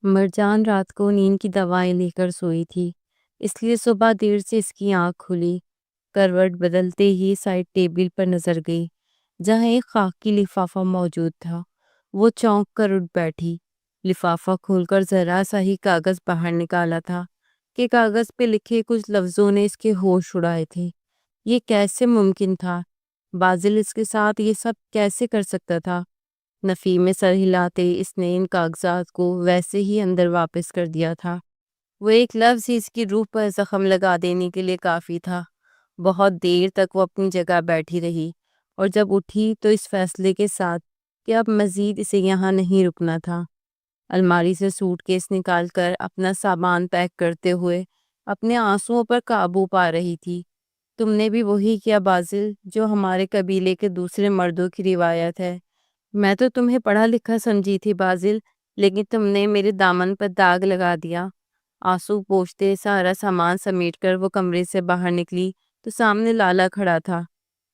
مرجان رات کو نیند کی دوائیں لے کر سوئی تھی، اس لیے صبح دیر سے اس کی آنکھ کھلی۔ کروٹ بدلتے ہی سائڈ ٹیبل پر نظر گئی جہاں ایک خاکی لفافہ موجود تھا۔ وہ چونک کر اٹھ بیٹھی۔ لفافہ کھول کر ذرا سا ہی کاغذ باہر نکالا تھا کہ کاغذ پہ لکھے کچھ لفظوں نے اس کے ہوش اڑائے تھے۔ یہ کیسے ممکن تھا؟ بازل اس کے ساتھ یہ سب کیسے کر سکتا تھا؟ نفی میں سر ہلاتے اس نے ان کاغذات کو ویسے ہی اندر واپس کر دیا تھا۔ وہ ایک لفظ ہی اس کی روح پر زخم لگا دینے کے لیے کافی تھا۔ بہت دیر تک وہ اپنی جگہ بیٹھی رہی اور جب اٹھی تو اس فیصلے کے ساتھ کہ اب مزید اسے یہاں نہیں رکنا تھا۔ الماری سے سوٹ کیس نکال کر اپنا سامان پیک کرتے ہوئے اپنے آنسوؤں پر قابو پا رہی تھی۔ تم نے بھی وہی کیا بازل جو ہمارے قبیلے کے دوسرے مردوں کی روایت ہے۔ میں تو تمہیں پڑھا لکھا سمجھی تھی بازل، لیکن تم نے میرے دامن پر داغ لگا دیا۔ آنسو پوچھتے سارا سامان سمیٹ کر وہ کمرے سے باہر نکلی تو سامنے لالا کھڑا تھا۔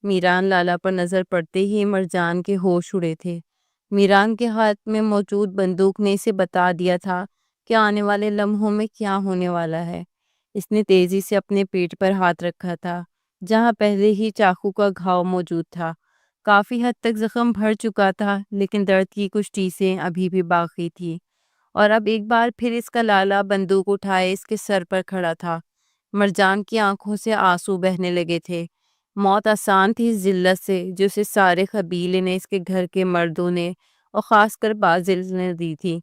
میران لالا پر نظر پڑتے ہی مرجان کے ہوش اڑے تھے۔ میران کے ہاتھ میں موجود بندوق نے اسے بتا دیا تھا کہ آنے والے لمحوں میں کیا ہونے والا ہے۔ اس نے تیزی سے اپنے پیٹ پر ہاتھ رکھا تھا جہاں پہلے ہی چاقو کا گھاؤ موجود تھا۔ کافی حد تک زخم بھر چکا تھا لیکن درد کی کچھ ٹیسیں ابھی بھی باقی تھی، اور اب ایک بار پھر اس کا لالا بندوق اٹھائے اس کے سر پر کھڑا تھا۔ مرجان کی آنکھوں سے آنسو بہنے لگے تھے۔ موت آسان تھی اس ذلت سے جو اسے سارے قبیلے نے، اس کے گھر کے مردوں نے اور خاص کر بازل نے دی تھی۔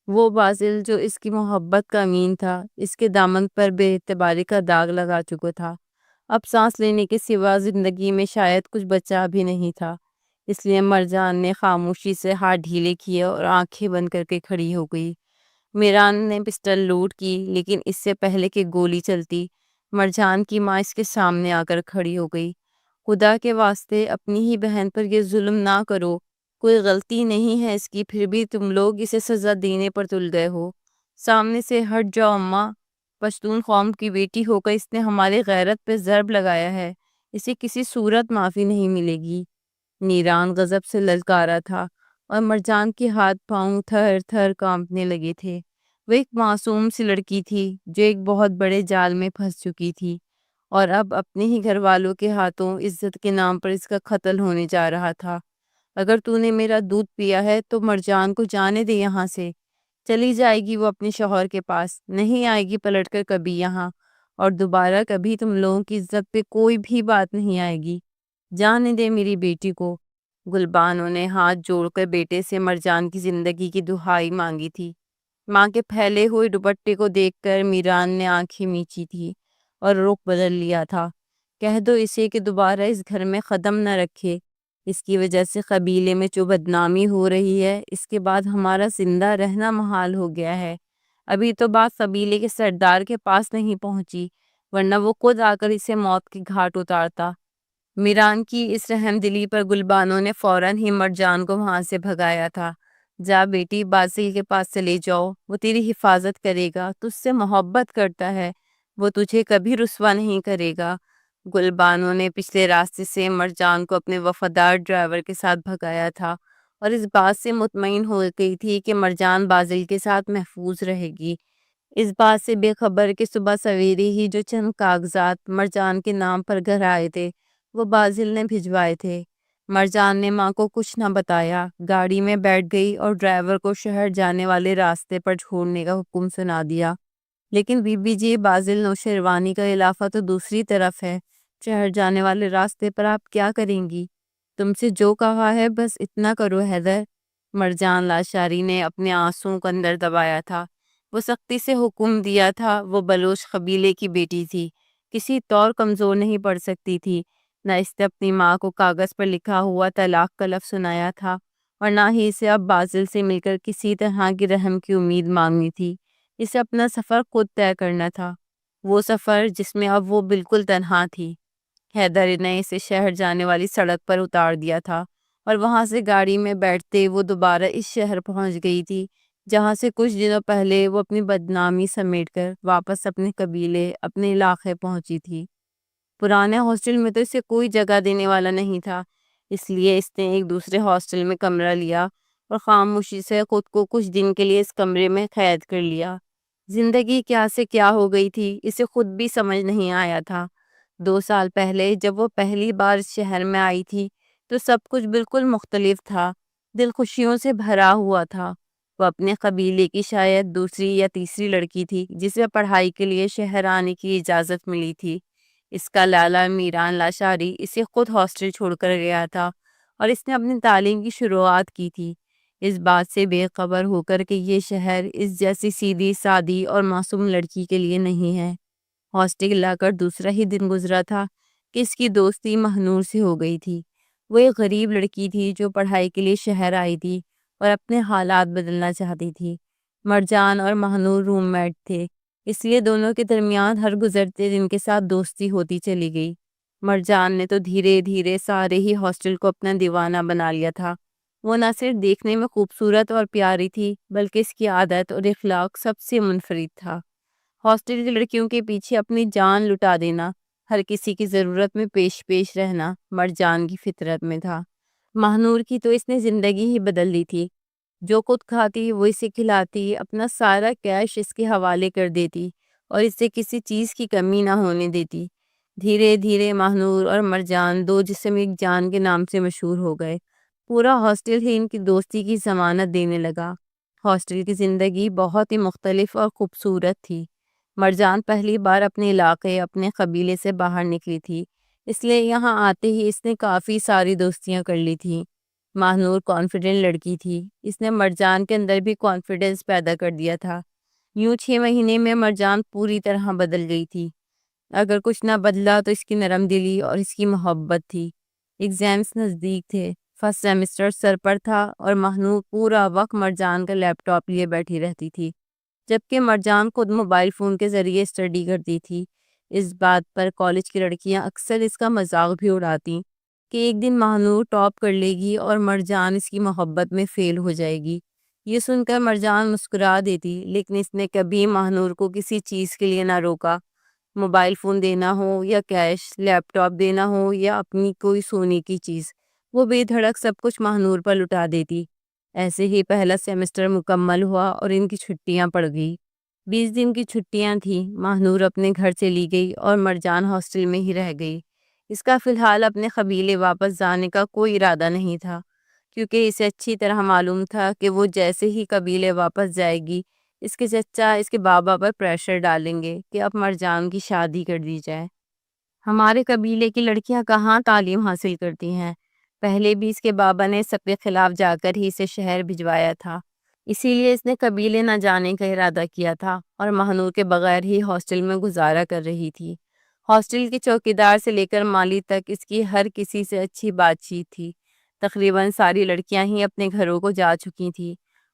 وہ بازل جو اس کی محبت کا امین تھا، اس کے دامن پر بے اعتباری کا داغ لگا چکا تھا۔ اب سانس لینے کے سوا زندگی میں شاید کچھ بچا بھی نہیں تھا، اس لیے مرجان نے خاموشی سے ہاتھ ڈھیلے کیے اور آنکھیں بند کر کے کھڑی ہو گئی۔ میران نے پسٹل لوڈ کی لیکن اس سے پہلے کہ گولی چلتی، مرجان کی ماں اس کے سامنے آ کر کھڑی ہو گئی۔ خدا کے واسطے اپنی ہی بہن پر یہ ظلم نہ کرو، کوئی غلطی نہیں ہے اس کی، پھر بھی تم لوگ اسے سزا دینے پر تل گئے ہو۔ سامنے سے ہٹ جاؤ اماں، پشتون قوم کی بیٹی ہو کر اس نے ہماری غیرت پہ ضرب لگایا ہے، اسے کسی صورت معافی نہیں ملے گی۔ میران غضب سے للکارا تھا اور مرجان کے ہاتھ پاؤں تھر تھر کانپنے لگے تھے۔ وہ ایک معصوم سی لڑکی تھی جو ایک بہت بڑے جال میں پھنس چکی تھی، اور اب اپنے ہی گھر والوں کے ہاتھوں عزت کے نام پر اس کا قتل ہونے جا رہا تھا۔ اگر تو نے میرا دودھ پیا ہے تو مرجان کو جانے دے یہاں سے۔ چلی جائے گی وہ اپنے شوہر کے پاس، نہیں آئے گی پلٹ کر کبھی یہاں، اور دوبارہ کبھی تم لوگوں کی عزت پہ کوئی بھی بات نہیں آئے گی۔ جانے دے میری بیٹی کو۔ گلبانوں نے ہاتھ جوڑ کر بیٹے سے مرجان کی زندگی کی دہائی مانگی تھی۔ ماں کے پھیلے ہوئے دوپٹے کو دیکھ کر میران نے آنکھیں میچی تھی اور رخ بدل لیا تھا۔ کہہ دو اسے کہ دوبارہ اس گھر میں قدم نہ رکھے، اس کی وجہ سے قبیلے میں جو بدنامی ہو رہی ہے، اس کے بعد ہمارا زندہ رہنا محال ہو گیا ہے۔ ابھی تو بات قبیلے کے سردار کے پاس نہیں پہنچی، ورنہ وہ خود آ کر اسے موت کے گھاٹ اتارتا۔ میران کی اس رحم دلی پر گلبانوں نے فوراً ہی مرجان کو وہاں سے بھگایا تھا۔ جا بیٹی، بازل کے پاس چلے جاؤ، وہ تیری حفاظت کرے گا، تجھ سے محبت کرتا ہے، وہ تجھے کبھی رسوا نہیں کرے گا۔ گلبانوں نے پچھلے راستے سے مرجان کو اپنے وفادار ڈرائیور کے ساتھ بھگایا تھا اور اس بات سے مطمئن ہو گئی تھی کہ مرجان بازل کے ساتھ محفوظ رہے گی، اس بات سے بے خبر کہ صبح سویرے ہی جو چند کاغذات مرجان کے نام پر گھر آئے تھے وہ بازل نے بھجوائے تھے۔ مرجان نے ماں کو کچھ نہ بتایا، گاڑی میں بیٹھ گئی اور ڈرائیور کو شہر جانے والے راستے پر چھوڑنے کا حکم سنا دیا۔ لیکن بی بی جی، بازل نوشیروانی کا علاقہ تو دوسری طرف ہے، شہر جانے والے راستے پر آپ کیا کریں گی؟ تم سے جو کہا ہے بس اتنا کرو حیدر۔ مرجان لاشاری نے اپنے آنسوؤں کو اندر دبایا تھا۔ وہ سختی سے حکم دیا تھا، وہ بلوچ قبیلے کی بیٹی تھی، کسی طور کمزور نہیں پڑ سکتی تھی۔ نہ اس نے اپنی ماں کو کاغذ پر لکھا ہوا طلاق کا لفظ سنایا تھا، اور نہ ہی اسے اب بازل سے مل کر کسی طرح کی رحم کی امید مانگنی تھی۔ اسے اپنا سفر خود طے کرنا تھا، وہ سفر جس میں اب وہ بالکل تنہا تھی۔ حیدر نے اسے شہر جانے والی سڑک پر اتار دیا تھا اور وہاں سے گاڑی میں بیٹھتے وہ دوبارہ اس شہر پہنچ گئی تھی جہاں سے کچھ دنوں پہلے وہ اپنی بدنامی سمیٹ کر واپس اپنے قبیلے، اپنے علاقے پہنچی تھی۔ پرانے ہاسٹل میں تو اسے کوئی جگہ دینے والا نہیں تھا، اس لیے اس نے ایک دوسرے ہاسٹل میں کمرہ لیا۔ اور خاموشی سے خود کو کچھ دن کے لیے اس کمرے میں قید کر لیا۔ زندگی کیا سے کیا ہو گئی تھی اسے خود بھی سمجھ نہیں آیا تھا۔ 2 سال پہلے جب وہ پہلی بار اس شہر میں آئی تھی تو سب کچھ بالکل مختلف تھا، دل خوشیوں سے بھرا ہوا تھا۔ وہ اپنے قبیلے کی شاید دوسری یا تیسری لڑکی تھی جسے پڑھائی کے لیے شہر آنے کی اجازت ملی تھی۔ اس کا لالا میران لاشاری اسے خود ہاسٹل چھوڑ کر گیا تھا اور اس نے اپنی تعلیم کی شروعات کی تھی، اس بات سے بے خبر ہو کر کہ یہ شہر اس جیسی سیدھی سادی اور معصوم لڑکی کے لیے نہیں ہے۔ ہاسٹل لا کر دوسرا ہی دن گزرا تھا کہ اس کی دوستی مہنور سے ہو گئی تھی۔ وہ ایک غریب لڑکی تھی جو پڑھائی کے لیے شہر آئی تھی اور اپنے حالات بدلنا چاہتی تھی۔ مرجان اور مہنور روم میٹ تھے، اس لیے دونوں کے درمیان ہر گزرتے دن کے ساتھ دوستی ہوتی چلی گئی۔ مرجان نے تو دھیرے دھیرے سارے ہی ہاسٹل کو اپنا دیوانہ بنا لیا تھا۔ وہ نہ صرف دیکھنے میں خوبصورت اور پیاری تھی بلکہ اس کی عادت اور اخلاق سب سے منفرد تھا۔ ہاسٹل کی لڑکیوں کے پیچھے اپنی جان لٹا دینا، ہر کسی کی ضرورت میں پیش پیش رہنا مرجان کی فطرت میں تھا۔ مہنور کی تو اس نے زندگی ہی بدل دی تھی، جو خود کھاتی وہ اسے کھلاتی، اپنا سارا کیش اس کے حوالے کر دیتی اور اسے کسی چیز کی کمی نہ ہونے دیتی۔ دھیرے دھیرے مہنور اور مرجان دو جسم ایک جان کے نام سے مشہور ہو گئے۔ پورا ہاسٹل ہی ان کی دوستی کی ضمانت دینے لگا۔ ہاسٹل کی زندگی بہت ہی مختلف اور خوبصورت تھی۔ مرجان پہلی بار اپنے علاقے، اپنے قبیلے سے باہر نکلی تھی، اس لیے یہاں آتے ہی اس نے کافی ساری دوستیاں کر لی تھیں۔ مہنور کانفیڈنٹ لڑکی تھی، اس نے مرجان کے اندر بھی کانفیڈنس پیدا کر دیا تھا۔ یوں 6 مہینے میں مرجان پوری طرح بدل گئی تھی۔ اگر کچھ نہ بدلا تو اس کی نرم دلی اور اس کی محبت تھی۔ ایگزامس نزدیک تھے، فرسٹ سیمسٹر سر پر تھا اور مہنور پورا وقت مرجان کا لیپ ٹاپ لیے بیٹھی رہتی تھی، جبکہ مرجان خود موبائل فون کے ذریعے اسٹڈی کرتی تھی۔ اس بات پر کالج کی لڑکیاں اکثر اس کا مذاق بھی اڑاتی کہ ایک دن مہنور ٹاپ کر لے گی اور مرجان اس کی محبت میں فیل ہو جائے گی۔ یہ سن کر مرجان مسکرا دیتی، لیکن اس نے کبھی مہنور کو کسی چیز کے لیے نہ روکا۔ موبائل فون دینا ہو یا کیش، لیپ ٹاپ دینا ہو یا اپنی کوئی سونے کی چیز، وہ بے دھڑک سب کچھ مہنور پر لٹا دیتی۔ ایسے ہی پہلا سیمسٹر مکمل ہوا اور ان کی چھٹیاں پڑ گئی۔ 20 دن کی چھٹیاں تھیں، مہنور اپنے گھر چلی گئی اور مرجان ہاسٹل میں ہی رہ گئی۔ اس کا فی الحال اپنے قبیلے واپس جانے کا کوئی ارادہ نہیں تھا، کیونکہ اسے اچھی طرح معلوم تھا کہ وہ جیسے ہی قبیلے واپس جائے گی، اس کے چچا اس کے بابا پر پریشر ڈالیں گے کہ اب مرجان کی شادی کر دی جائے۔ ہمارے قبیلے کی لڑکیاں کہاں تعلیم حاصل کرتی ہیں؟ پہلے بھی اس کے بابا نے سب کے خلاف جا کر ہی اسے شہر بھجوایا تھا، اسی لیے اس نے قبیلے نہ جانے کا ارادہ کیا تھا اور مہنور کے بغیر ہی ہاسٹل میں گزارا کر رہی تھی۔ ہاسٹل کے چوکیدار سے لے کر مالی تک اس کی ہر کسی سے اچھی بات چیت تھی۔ تقریباً ساری لڑکیاں ہی اپنے گھروں کو جا چکی تھی۔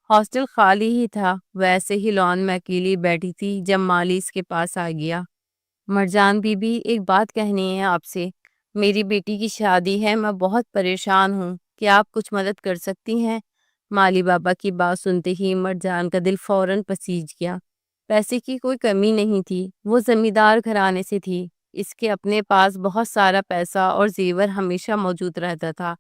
ہاسٹل خالی ہی تھا، ویسے ہی لان میں اکیلی بیٹھی تھی جب مالی اس کے پاس آ گیا۔ مرجان بی بی، ایک بات کہنی ہے آپ سے۔ میری بیٹی کی شادی ہے، میں بہت پریشان ہوں، کیا آپ کچھ مدد کر سکتی ہیں؟ مالی بابا کی بات سنتے ہی مرجان کا دل فوراً پسیج گیا۔ پیسے کی کوئی کمی نہیں تھی، وہ زمیندار گھرانے سے تھی، اس کے اپنے پاس بہت سارا پیسہ اور زیور ہمیشہ موجود رہتا تھا۔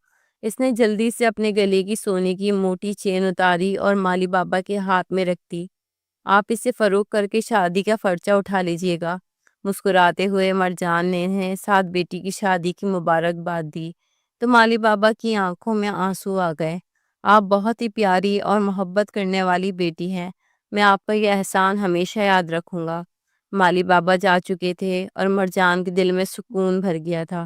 اس نے جلدی سے اپنے گلے کی سونے کی موٹی چین اتاری اور مالی بابا کے ہاتھ میں رکھ دی۔ آپ اسے فروخت کر کے شادی کا خرچہ اٹھا لیجئے گا۔ مسکراتے ہوئے مرجان نے انہیں ساتھ بیٹی کی شادی کی مبارکباد دی تو مالی بابا کی آنکھوں میں آنسو آ گئے۔ آپ بہت ہی پیاری اور محبت کرنے والی بیٹی ہیں، میں آپ کا یہ احسان ہمیشہ یاد رکھوں گا۔ مالی بابا جا چکے تھے اور مرجان کے دل میں سکون بھر گیا تھا۔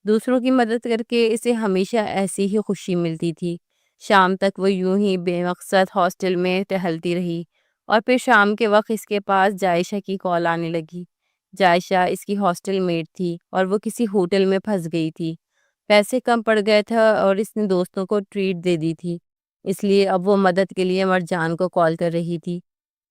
دوسروں کی مدد کر کے اسے ہمیشہ ایسی ہی خوشی ملتی تھی۔ شام تک وہ یوں ہی بے مقصد ہاسٹل میں ٹہلتی رہی اور پھر شام کے وقت اس کے پاس جائشہ کی کال آنے لگی۔ جائشہ اس کی ہاسٹل میٹ تھی اور وہ کسی ہوٹل میں پھنس گئی تھی۔ پیسے کم پڑ گئے تھے اور اس نے دوستوں کو ٹریٹ دے دی تھی، اس لیے اب وہ مدد کے لیے مرجان کو کال کر رہی تھی۔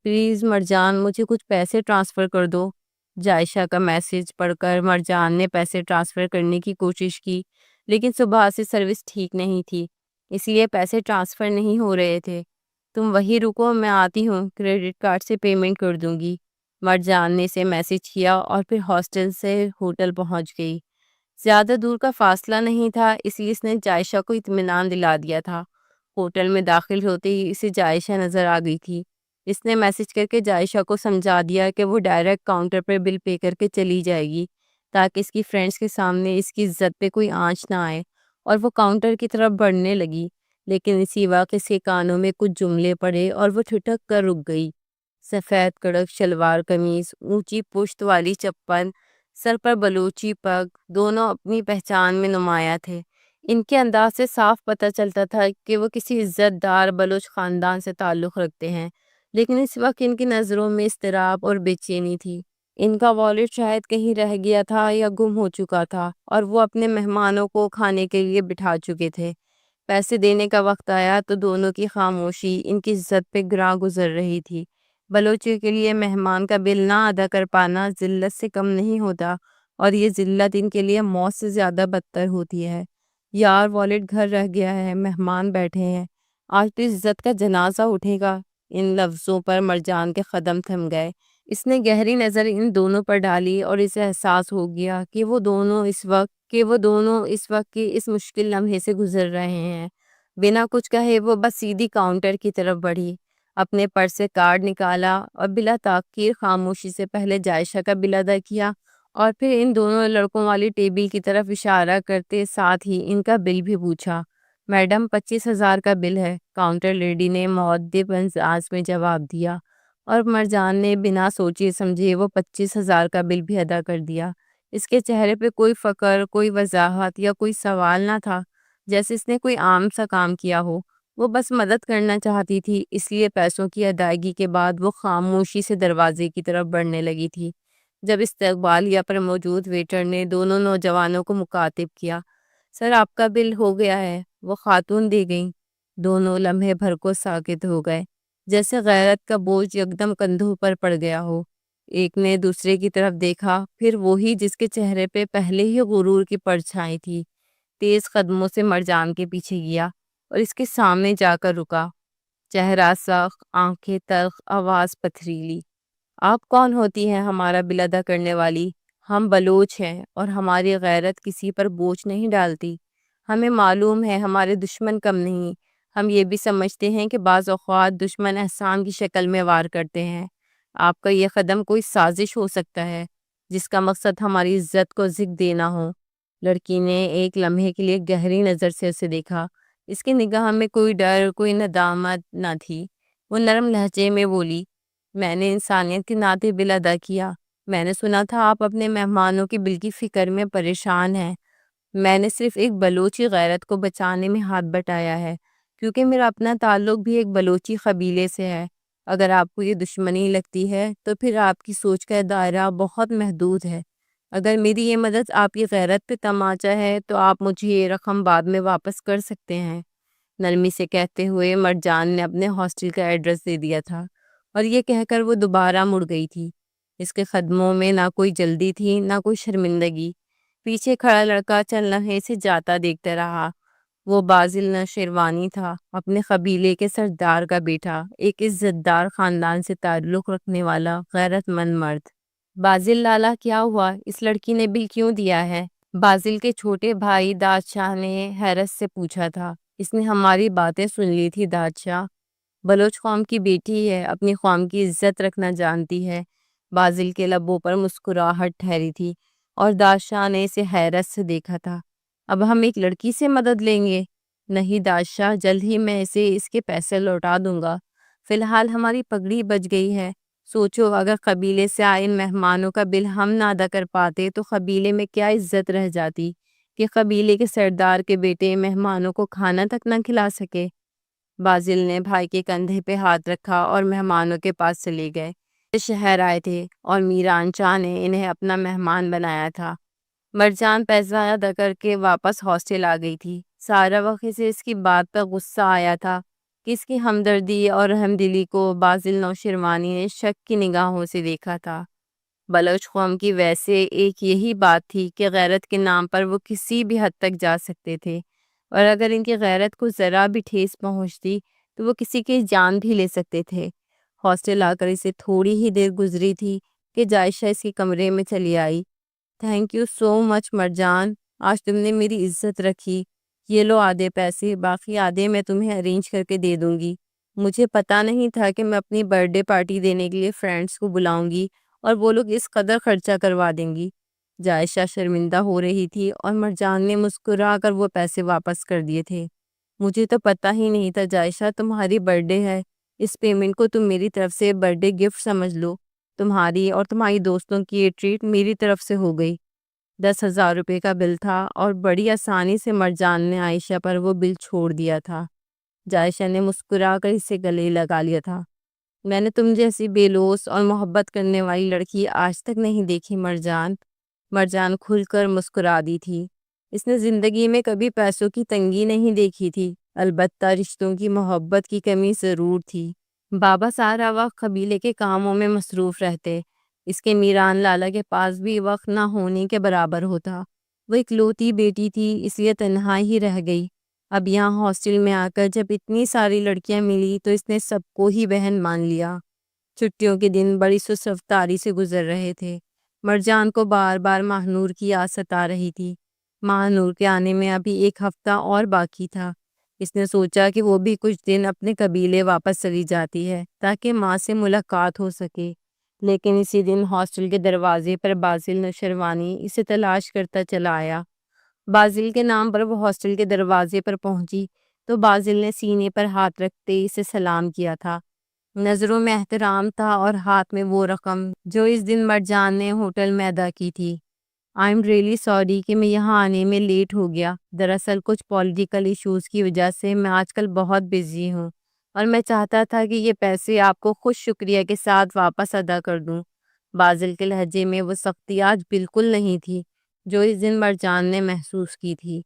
پلیز مرجان، مجھے کچھ پیسے ٹرانسفر کر دو۔ جائشہ کا میسج پڑھ کر مرجان نے پیسے ٹرانسفر کرنے کی کوشش کی، لیکن صبح سے سروس ٹھیک نہیں تھی، اس لیے پیسے ٹرانسفر نہیں ہو رہے تھے۔ تم وہیں رکو، میں آتی ہوں، کریڈٹ کارڈ سے پیمنٹ کر دوں گی۔ مرجان نے اسے میسج کیا اور پھر ہاسٹل سے ہوٹل پہنچ گئی۔ زیادہ دور کا فاصلہ نہیں تھا، اس لیے اس نے جائشہ کو اطمینان دلا دیا تھا۔ ہوٹل میں داخل ہوتے ہی اسے جائشہ نظر آ گئی تھی۔ اس نے میسج کر کے جائشہ کو سمجھا دیا کہ وہ ڈائریکٹ کاؤنٹر پر بل پے کر کے چلی جائے گی تاکہ اس کی فرینڈز کے سامنے اس کی عزت پہ کوئی آنچ نہ آئے، اور وہ کاؤنٹر کی طرف بڑھنے لگی، لیکن اسی وقت اس کے کانوں میں کچھ جملے پڑے اور وہ ٹھٹک کر رک گئی۔ سفید کڑک شلوار قمیض، اونچی پشت والی چپل، سر پر بلوچی پگ، دونوں اپنی پہچان میں نمایاں تھے۔ ان کے انداز سے صاف پتہ چلتا تھا کہ وہ کسی عزت دار بلوچ خاندان سے تعلق رکھتے ہیں، لیکن اس وقت ان کی نظروں میں اضطراب اور بے چینی تھی۔ ان کا والٹ شاید کہیں رہ گیا تھا یا گم ہو چکا تھا، اور وہ اپنے مہمانوں کو کھانے کے لیے بٹھا چکے تھے۔ پیسے دینے کا وقت آیا تو دونوں کی خاموشی ان کی عزت پہ گراں گزر رہی تھی۔ بلوچی کے لیے مہمان کا بل نہ ادا کر پانا ذلت سے کم نہیں ہوتا، اور یہ ذلت ان کے لیے موت سے زیادہ بدتر ہوتی ہے۔ یار والٹ گھر رہ گیا ہے، مہمان بیٹھے ہیں، آج تو عزت کا جنازہ اٹھے گا۔ ان لفظوں پر مرجان کے قدم تھم گئے۔ اس نے گہری نظر ان دونوں پر ڈالی اور اسے احساس ہو گیا کہ وہ دونوں اس وقت کی اس مشکل لمحے سے گزر رہے ہیں۔ بنا کچھ کہے وہ بس سیدھی کاؤنٹر کی طرف بڑھی، اپنے پرس سے کارڈ نکالا اور بلا تاخیر خاموشی سے پہلے جائشہ کا بل ادا کیا، اور پھر ان دونوں لڑکوں والی ٹیبل کی طرف اشارہ کرتے ساتھ ہی ان کا بل بھی پوچھا۔ میڈم 25,000 کا بل ہے، کاؤنٹر لیڈی نے مؤدب انداز میں جواب دیا، اور مرجان نے بنا سوچے سمجھے وہ 25,000 کا بل بھی ادا کر دیا۔ اس کے چہرے پہ کوئی فخر، کوئی وضاحت یا کوئی سوال نہ تھا، جیسے اس نے کوئی عام سا کام کیا ہو۔ وہ بس مدد کرنا چاہتی تھی، اس لیے پیسوں کی ادائیگی کے بعد وہ خاموشی سے دروازے کی طرف بڑھنے لگی تھی جب استقبالیہ پر موجود ویٹر نے دونوں نوجوانوں کو مخاطب کیا۔ سر، آپ کا بل ہو گیا ہے، وہ خاتون دے گئیں۔ دونوں لمحے بھر کو ساکت ہو گئے، جیسے غیرت کا بوجھ یکدم کندھوں پر پڑ گیا ہو۔ ایک نے دوسرے کی طرف دیکھا، پھر وہی جس کے چہرے پہ پہلے ہی غرور کی پرچھائی تھی، تیز قدموں سے مرجان کے پیچھے گیا اور اس کے سامنے جا کر رکا۔ چہرہ سخت، آنکھیں تلخ، آواز پتھریلی۔ آپ کون ہوتی ہیں ہمارا بل ادا کرنے والی؟ ہم بلوچ ہیں اور ہماری غیرت کسی پر بوجھ نہیں ڈالتی۔ ہمیں معلوم ہے ہمارے دشمن کم نہیں، ہم یہ بھی سمجھتے ہیں کہ بعض اوقات دشمن احسان کی شکل میں وار کرتے ہیں۔ آپ کا یہ قدم کوئی سازش ہو سکتا ہے جس کا مقصد ہماری عزت کو زگ دینا ہو۔ لڑکی نے ایک لمحے کے لیے گہری نظر سے اسے دیکھا۔ اس کی نگاہ میں کوئی ڈر، کوئی ندامت نہ تھی۔ وہ نرم لہجے میں بولی، میں نے انسانیت کے ناطے بل ادا کیا۔ میں نے سنا تھا آپ اپنے مہمانوں کے بل کی فکر میں پریشان ہیں۔ میں نے صرف ایک بلوچی غیرت کو بچانے میں ہاتھ بٹایا ہے، کیونکہ میرا اپنا تعلق بھی ایک بلوچی قبیلے سے ہے۔ اگر آپ کو یہ دشمنی لگتی ہے تو پھر آپ کی سوچ کا دائرہ بہت محدود ہے۔ اگر میری یہ مدد آپ کی غیرت پہ تماچا ہے تو آپ مجھے یہ رقم بعد میں واپس کر سکتے ہیں۔ نرمی سے کہتے ہوئے مرجان نے اپنے ہاسٹل کا ایڈریس دے دیا تھا، اور یہ کہہ کر وہ دوبارہ مڑ گئی تھی۔ اس کے قدموں میں نہ کوئی جلدی تھی نہ کوئی شرمندگی۔ پیچھے کھڑا لڑکا چند لمحے سے جاتا دیکھتا رہا۔ وہ بازل نوشیروانی تھا، اپنے قبیلے کے سردار کا بیٹا، ایک عزت دار خاندان سے تعلق رکھنے والا غیرت مند مرد۔ بازل لالا، کیا ہوا؟ اس لڑکی نے بل کیوں دیا ہے؟ بازل کے چھوٹے بھائی داد شاہ نے حیرت سے پوچھا تھا۔ اس نے ہماری باتیں سن لی تھی داد شاہ۔ بلوچ قوم کی بیٹی ہے، اپنی قوم کی عزت رکھنا جانتی ہے۔ بازل کے لبوں پر مسکراہٹ ٹھہری تھی، اور داد شاہ نے اسے حیرت سے دیکھا تھا۔ اب ہم ایک لڑکی سے مدد لیں گے؟ نہیں داد شاہ، جلد ہی میں اسے اس کے پیسے لوٹا دوں گا۔ فی الحال ہماری پگڑی بچ گئی ہے۔ سوچو، اگر قبیلے سے آئے ان مہمانوں کا بل ہم نہ ادا کر پاتے تو قبیلے میں کیا عزت رہ جاتی کہ قبیلے کے سردار کے بیٹے مہمانوں کو کھانا تک نہ کھلا سکے۔ بازل نے بھائی کے کندھے پہ ہاتھ رکھا اور مہمانوں کے پاس چلے گئے۔ شہر آئے تھے اور میران چاہ نے انہیں اپنا مہمان بنایا تھا۔ مرجان پیسہ ادا کر کے واپس ہاسٹل آ گئی تھی۔ سارا وقت اسے اس کی بات پر غصہ آیا تھا کہ اس کی ہمدردی اور رحمدلی کو بازل نوشیروانی نے شک کی نگاہوں سے دیکھا تھا۔ بلوچ قوم کی ویسے ایک یہی بات تھی کہ غیرت کے نام پر وہ کسی بھی حد تک جا سکتے تھے، اور اگر ان کی غیرت کو ذرا بھی ٹھیس پہنچتی تو وہ کسی کی جان بھی لے سکتے تھے۔ ہاسٹل آ کر اسے تھوڑی ہی دیر گزری تھی کہ جائشہ اس کے کمرے میں چلی آئی۔ تھینک یو سو مچ مرجان، آج تم نے میری عزت رکھی۔ یہ لو آدھے پیسے، باقی آدھے میں تمہیں ارینج کر کے دے دوں گی۔ مجھے پتا نہیں تھا کہ میں اپنی برتھ ڈے پارٹی دینے کے لیے فرینڈس کو بلاؤں گی اور وہ لوگ اس قدر خرچہ کروا دیں گی۔ جائشہ شرمندہ ہو رہی تھی اور مرجان نے مسکرا کر وہ پیسے واپس کر دیے تھے۔ مجھے تو پتا ہی نہیں تھا جائشہ، تمہاری برتھ ڈے ہے، اس پیمنٹ کو تم میری طرف سے برتھ ڈے گفٹ سمجھ لو۔ تمہاری اور تمہاری دوستوں کی یہ ٹریٹ میری طرف سے ہو گئی۔ 10,000 روپے کا بل تھا اور بڑی آسانی سے مرجان نے عائشہ پر وہ بل چھوڑ دیا تھا۔ جائشہ نے مسکرا کر اسے گلے لگا لیا تھا۔ میں نے تم جیسی بے لوث اور محبت کرنے والی لڑکی آج تک نہیں دیکھی مرجان۔ مرجان کھل کر مسکرا دی تھی۔ اس نے زندگی میں کبھی پیسوں کی تنگی نہیں دیکھی تھی، البتہ رشتوں کی محبت کی کمی ضرور تھی۔ بابا سارا وقت قبیلے کے کاموں میں مصروف رہتے، اس کے میران لالا کے پاس بھی وقت نہ ہونے کے برابر ہوتا۔ وہ اکلوتی بیٹی تھی، اس لیے تنہا ہی رہ گئی۔ اب یہاں ہاسٹل میں آ کر جب اتنی ساری لڑکیاں ملی تو اس نے سب کو ہی بہن مان لیا۔ چھٹیوں کے دن بڑی سست رفتاری سے گزر رہے تھے۔ مرجان کو بار بار ماہنور کی یاد ستا رہی تھی۔ ماہنور کے آنے میں ابھی ایک ہفتہ اور باقی تھا۔ اس نے سوچا کہ وہ بھی کچھ دن اپنے قبیلے واپس چلی جاتی ہے تاکہ ماں سے ملاقات ہو سکے، لیکن اسی دن ہاسٹل کے دروازے پر بازل نوشروانی اسے تلاش کرتا چلا آیا۔ بازل کے نام پر وہ ہاسٹل کے دروازے پر پہنچی تو بازل نے سینے پر ہاتھ رکھتے اسے سلام کیا تھا۔ نظروں میں احترام تھا اور ہاتھ میں وہ رقم جو اس دن مرجان نے ہوٹل میں ادا کی تھی۔ آئی ایم ریئلی سوری کہ میں یہاں آنے میں لیٹ ہو گیا۔ دراصل کچھ پولیٹیکل ایشوز کی وجہ سے میں آج کل بہت بزی ہوں اور میں چاہتا تھا کہ یہ پیسے آپ کو خوش شکریہ کے ساتھ واپس ادا کر دوں۔ بازل کے لہجے میں وہ سختی آج بالکل نہیں تھی جو اس دن مرجان نے محسوس کی تھی۔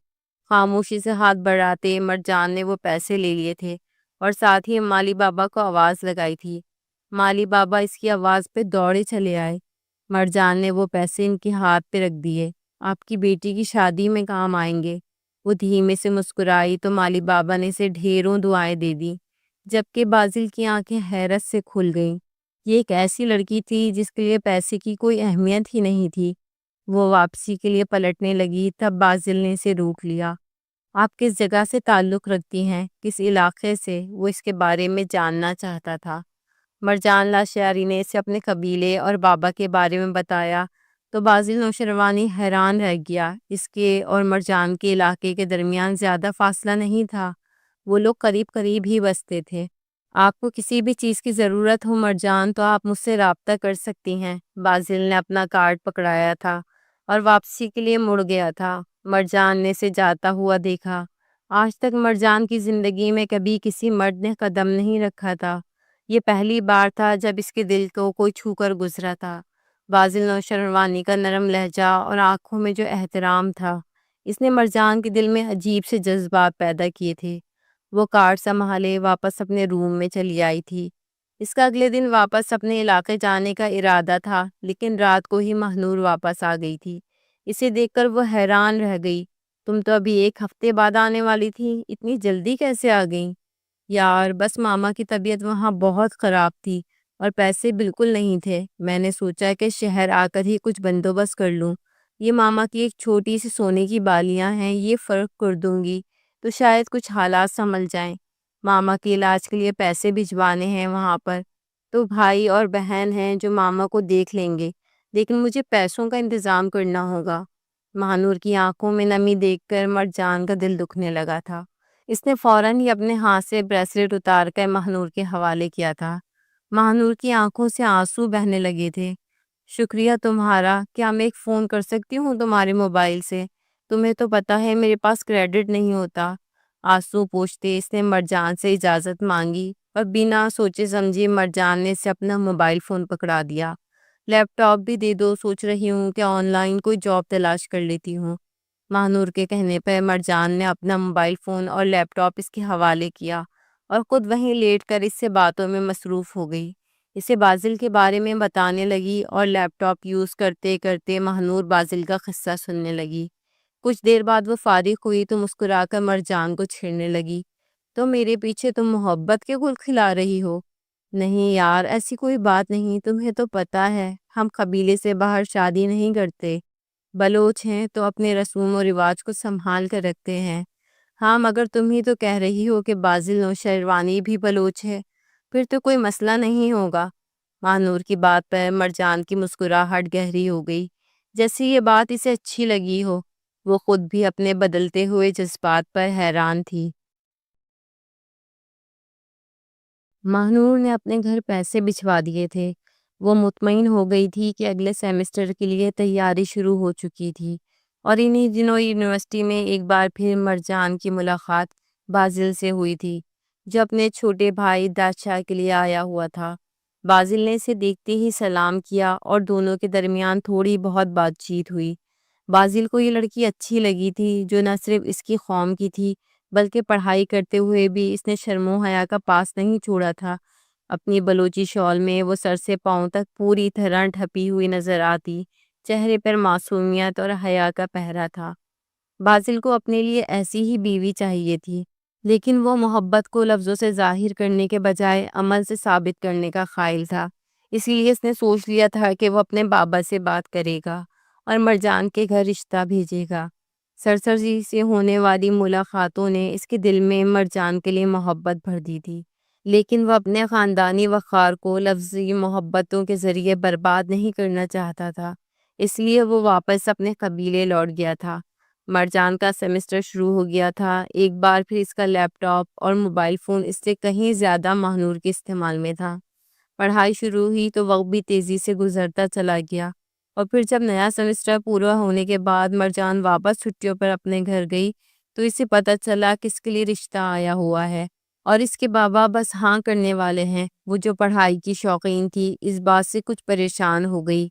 خاموشی سے ہاتھ بڑھاتے مرجان نے وہ پیسے لے لیے تھے اور ساتھ ہی مالی بابا کو آواز لگائی تھی۔ مالی بابا اس کی آواز پہ دوڑے چلے آئے۔ مرجان نے وہ پیسے ان کے ہاتھ پہ رکھ دیے۔ آپ کی بیٹی کی شادی میں کام آئیں گے۔ وہ دھیمے سے مسکرائی تو مالی بابا نے اسے ڈھیروں دعائیں دے دی، جبکہ بازل کی آنکھیں حیرت سے کھل گئیں۔ یہ ایک ایسی لڑکی تھی جس کے لیے پیسے کی کوئی اہمیت ہی نہیں تھی۔ وہ واپسی کے لیے پلٹنے لگی، تب بازل نے اسے روک لیا۔ آپ کس جگہ سے تعلق رکھتی ہیں، کس علاقے سے؟ وہ اس کے بارے میں جاننا چاہتا تھا۔ مرجان لاشعری نے اسے اپنے قبیلے اور بابا کے بارے میں بتایا تو بازل نوشروانی حیران رہ گیا۔ اس کے اور مرجان کے علاقے کے درمیان زیادہ فاصلہ نہیں تھا، وہ لوگ قریب قریب ہی بستے تھے۔ آپ کو کسی بھی چیز کی ضرورت ہو مرجان تو آپ مجھ سے رابطہ کر سکتی ہیں۔ بازل نے اپنا کارڈ پکڑایا تھا اور واپسی کے لیے مڑ گیا تھا۔ مرجان نے اسے جاتا ہوا دیکھا۔ آج تک مرجان کی زندگی میں کبھی کسی مرد نے قدم نہیں رکھا تھا۔ یہ پہلی بار تھا جب اس کے دل کو کوئی چھو کر گزرا تھا۔ بازل نوشروانی کا نرم لہجہ اور آنکھوں میں جو احترام تھا، اس نے مرجان کے دل میں عجیب سے جذبات پیدا کیے تھے۔ وہ کارڈ سنبھالے واپس اپنے روم میں چلی آئی تھی۔ اس کا اگلے دن واپس اپنے علاقے جانے کا ارادہ تھا، لیکن رات کو ہی ماہنور واپس آ گئی تھی۔ اسے دیکھ کر وہ حیران رہ گئی۔ تم تو ابھی ایک ہفتے بعد آنے والی تھی، اتنی جلدی کیسے آ گئی؟ یار بس ماما کی طبیعت وہاں بہت خراب تھی اور پیسے بالکل نہیں تھے۔ میں نے سوچا کہ شہر آ کر ہی کچھ بندوبست کر لوں۔ یہ ماما کی ایک چھوٹی سی سونے کی بالیاں ہیں، یہ فرق کر دوں گی تو شاید کچھ حالات سنبھل جائیں۔ ماما کے علاج کے لیے پیسے بھجوانے ہیں وہاں پر، تو بھائی اور بہن ہیں جو ماما کو دیکھ لیں گے، لیکن مجھے پیسوں کا انتظام کرنا ہوگا۔ ماہنور کی آنکھوں میں نمی دیکھ کر مرجان کا دل دکھنے لگا تھا۔ اس نے فوراً ہی اپنے ہاتھ سے بریسلیٹ اتار کر ماہنور کے حوالے کیا تھا۔ ماہنور کی آنکھوں سے آنسو بہنے لگے تھے۔ شکریہ تمہارا، کیا میں ایک فون کر سکتی ہوں تمہارے موبائل سے؟ تمہیں تو پتہ ہے میرے پاس کریڈٹ نہیں ہوتا۔ آنسو پوچھتے اس نے مرجان سے اجازت مانگی اور بنا سوچے سمجھے مرجان نے اسے اپنا موبائل فون پکڑا دیا۔ لیپ ٹاپ بھی دے دو، سوچ رہی ہوں کہ آن لائن کوئی جاب تلاش کر لیتی ہوں۔ ماہنور کے کہنے پر مرجان نے اپنا موبائل فون اور لیپ ٹاپ اس کے حوالے کیا اور خود وہیں لیٹ کر اس سے باتوں میں مصروف ہو گئی۔ اسے بازل کے بارے میں بتانے لگی اور لیپ ٹاپ یوز کرتے کرتے ماہنور بازل کا قصہ سننے لگی۔ کچھ دیر بعد وہ فارغ ہوئی تو مسکرا کر مرجان کو چھیڑنے لگی۔ تو میرے پیچھے تم محبت کے گل کھلا رہی ہو؟ نہیں یار، ایسی کوئی بات نہیں، تمہیں تو پتہ ہے ہم قبیلے سے باہر شادی نہیں کرتے۔ بلوچ ہیں تو اپنے رسوم و رواج کو سنبھال کر رکھتے ہیں۔ ہاں مگر تم ہی تو کہہ رہی ہو کہ بازل نوشیروانی بھی بلوچ ہے، پھر تو کوئی مسئلہ نہیں ہوگا۔ ماہنور کی بات پر مرجان کی مسکراہٹ گہری ہو گئی، جیسے یہ بات اسے اچھی لگی ہو۔ وہ خود بھی اپنے بدلتے ہوئے جذبات پر حیران تھی۔ ماہنور نے اپنے گھر پیسے بھجوا دیے تھے۔ وہ مطمئن ہو گئی تھی کہ اگلے سیمسٹر کے لیے تیاری شروع ہو چکی تھی، اور انہی دنوں یونیورسٹی میں ایک بار پھر مرجان کی ملاقات بازل سے ہوئی تھی، جو اپنے چھوٹے بھائی دادشاہ کے لیے آیا ہوا تھا۔ بازل نے اسے دیکھتے ہی سلام کیا اور دونوں کے درمیان تھوڑی بہت بات چیت ہوئی۔ بازل کو یہ لڑکی اچھی لگی تھی، جو نہ صرف اس کی قوم کی تھی بلکہ پڑھائی کرتے ہوئے بھی اس نے شرم و حیا کا پاس نہیں چھوڑا تھا۔ اپنی بلوچی شال میں وہ سر سے پاؤں تک پوری طرح ڈھپی ہوئی نظر آتی، چہرے پر معصومیت اور حیا کا پہرا تھا۔ بازل کو اپنے لیے ایسی ہی بیوی چاہیے تھی، لیکن وہ محبت کو لفظوں سے ظاہر کرنے کے بجائے عمل سے ثابت کرنے کا قائل تھا۔ اس لیے اس نے سوچ لیا تھا کہ وہ اپنے بابا سے بات کرے گا اور مرجان کے گھر رشتہ بھیجے گا۔ سرسبزی سے ہونے والی ملاقاتوں نے اس کے دل میں مرجان کے لیے محبت بھر دی تھی، لیکن وہ اپنے خاندانی وقار کو لفظی محبتوں کے ذریعے برباد نہیں کرنا چاہتا تھا۔ اس لیے وہ واپس اپنے قبیلے لوٹ گیا تھا۔ مرجان کا سیمسٹر شروع ہو گیا تھا۔ ایک بار پھر اس کا لیپ ٹاپ اور موبائل فون اس سے کہیں زیادہ ماہنور کے استعمال میں تھا۔ پڑھائی شروع ہوئی تو وقت بھی تیزی سے گزرتا چلا گیا، اور پھر جب نیا سیمسٹر پورا ہونے کے بعد مرجان واپس چھٹیوں پر اپنے گھر گئی تو اسے پتہ چلا کہ اس کے لیے رشتہ آیا ہوا ہے، اور اس کے بابا بس ہاں کرنے والے ہیں۔ وہ جو پڑھائی کی شوقین تھی اس بات سے کچھ پریشان ہو گئی۔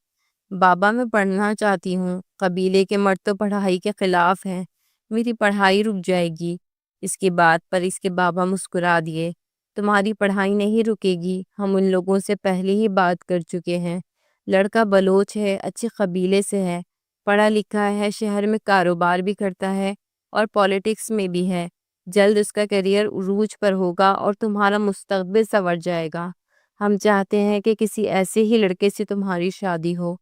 بابا میں پڑھنا چاہتی ہوں، قبیلے کے مرد تو پڑھائی کے خلاف ہیں، میری پڑھائی رک جائے گی۔ اس کی بات پر اس کے بابا مسکرا دیے۔ تمہاری پڑھائی نہیں رکے گی، ہم ان لوگوں سے پہلے ہی بات کر چکے ہیں۔ لڑکا بلوچ ہے، اچھے قبیلے سے ہے، پڑھا لکھا ہے، شہر میں کاروبار بھی کرتا ہے اور پالیٹکس میں بھی ہے۔ جلد اس کا کیریئر عروج پر ہوگا اور تمہارا مستقبل سنور جائے گا۔ ہم چاہتے ہیں کہ کسی ایسے ہی لڑکے سے تمہاری شادی ہو۔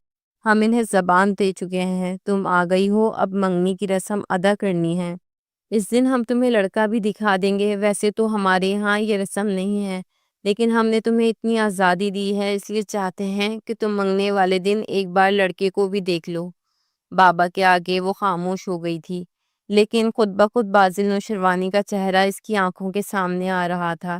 ہم انہیں زبان دے چکے ہیں، تم آ گئی ہو، اب منگنی کی رسم ادا کرنی ہے۔ اس دن ہم تمہیں لڑکا بھی دکھا دیں گے۔ ویسے تو ہمارے یہاں یہ رسم نہیں ہے، لیکن ہم نے تمہیں اتنی آزادی دی ہے، اس لیے چاہتے ہیں کہ تم منگنے والے دن ایک بار لڑکے کو بھی دیکھ لو۔ بابا کے آگے وہ خاموش ہو گئی تھی، لیکن خود بخود بازل نوشیروانی کا چہرہ اس کی آنکھوں کے سامنے آ رہا تھا۔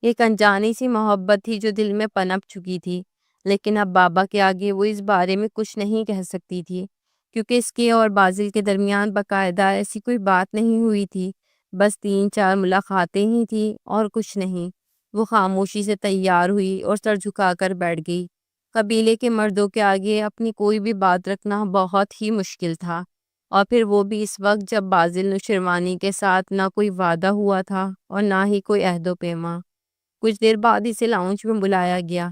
ایک انجانی سی محبت تھی جو دل میں پنپ چکی تھی، لیکن اب بابا کے آگے وہ اس بارے میں کچھ نہیں کہہ سکتی تھی، کیونکہ اس کے اور بازل کے درمیان باقاعدہ ایسی کوئی بات نہیں ہوئی تھی، بس 3-4 ملاقاتیں ہی تھیں اور کچھ نہیں۔ وہ خاموشی سے تیار ہوئی اور سر جھکا کر بیٹھ گئی۔ قبیلے کے مردوں کے آگے اپنی کوئی بھی بات رکھنا بہت ہی مشکل تھا، اور پھر وہ بھی اس وقت جب بازل نوشیروانی کے ساتھ نہ کوئی وعدہ ہوا تھا اور نہ ہی کوئی عہد و پیمان۔ کچھ دیر بعد اسے لاؤنج میں بلایا گیا۔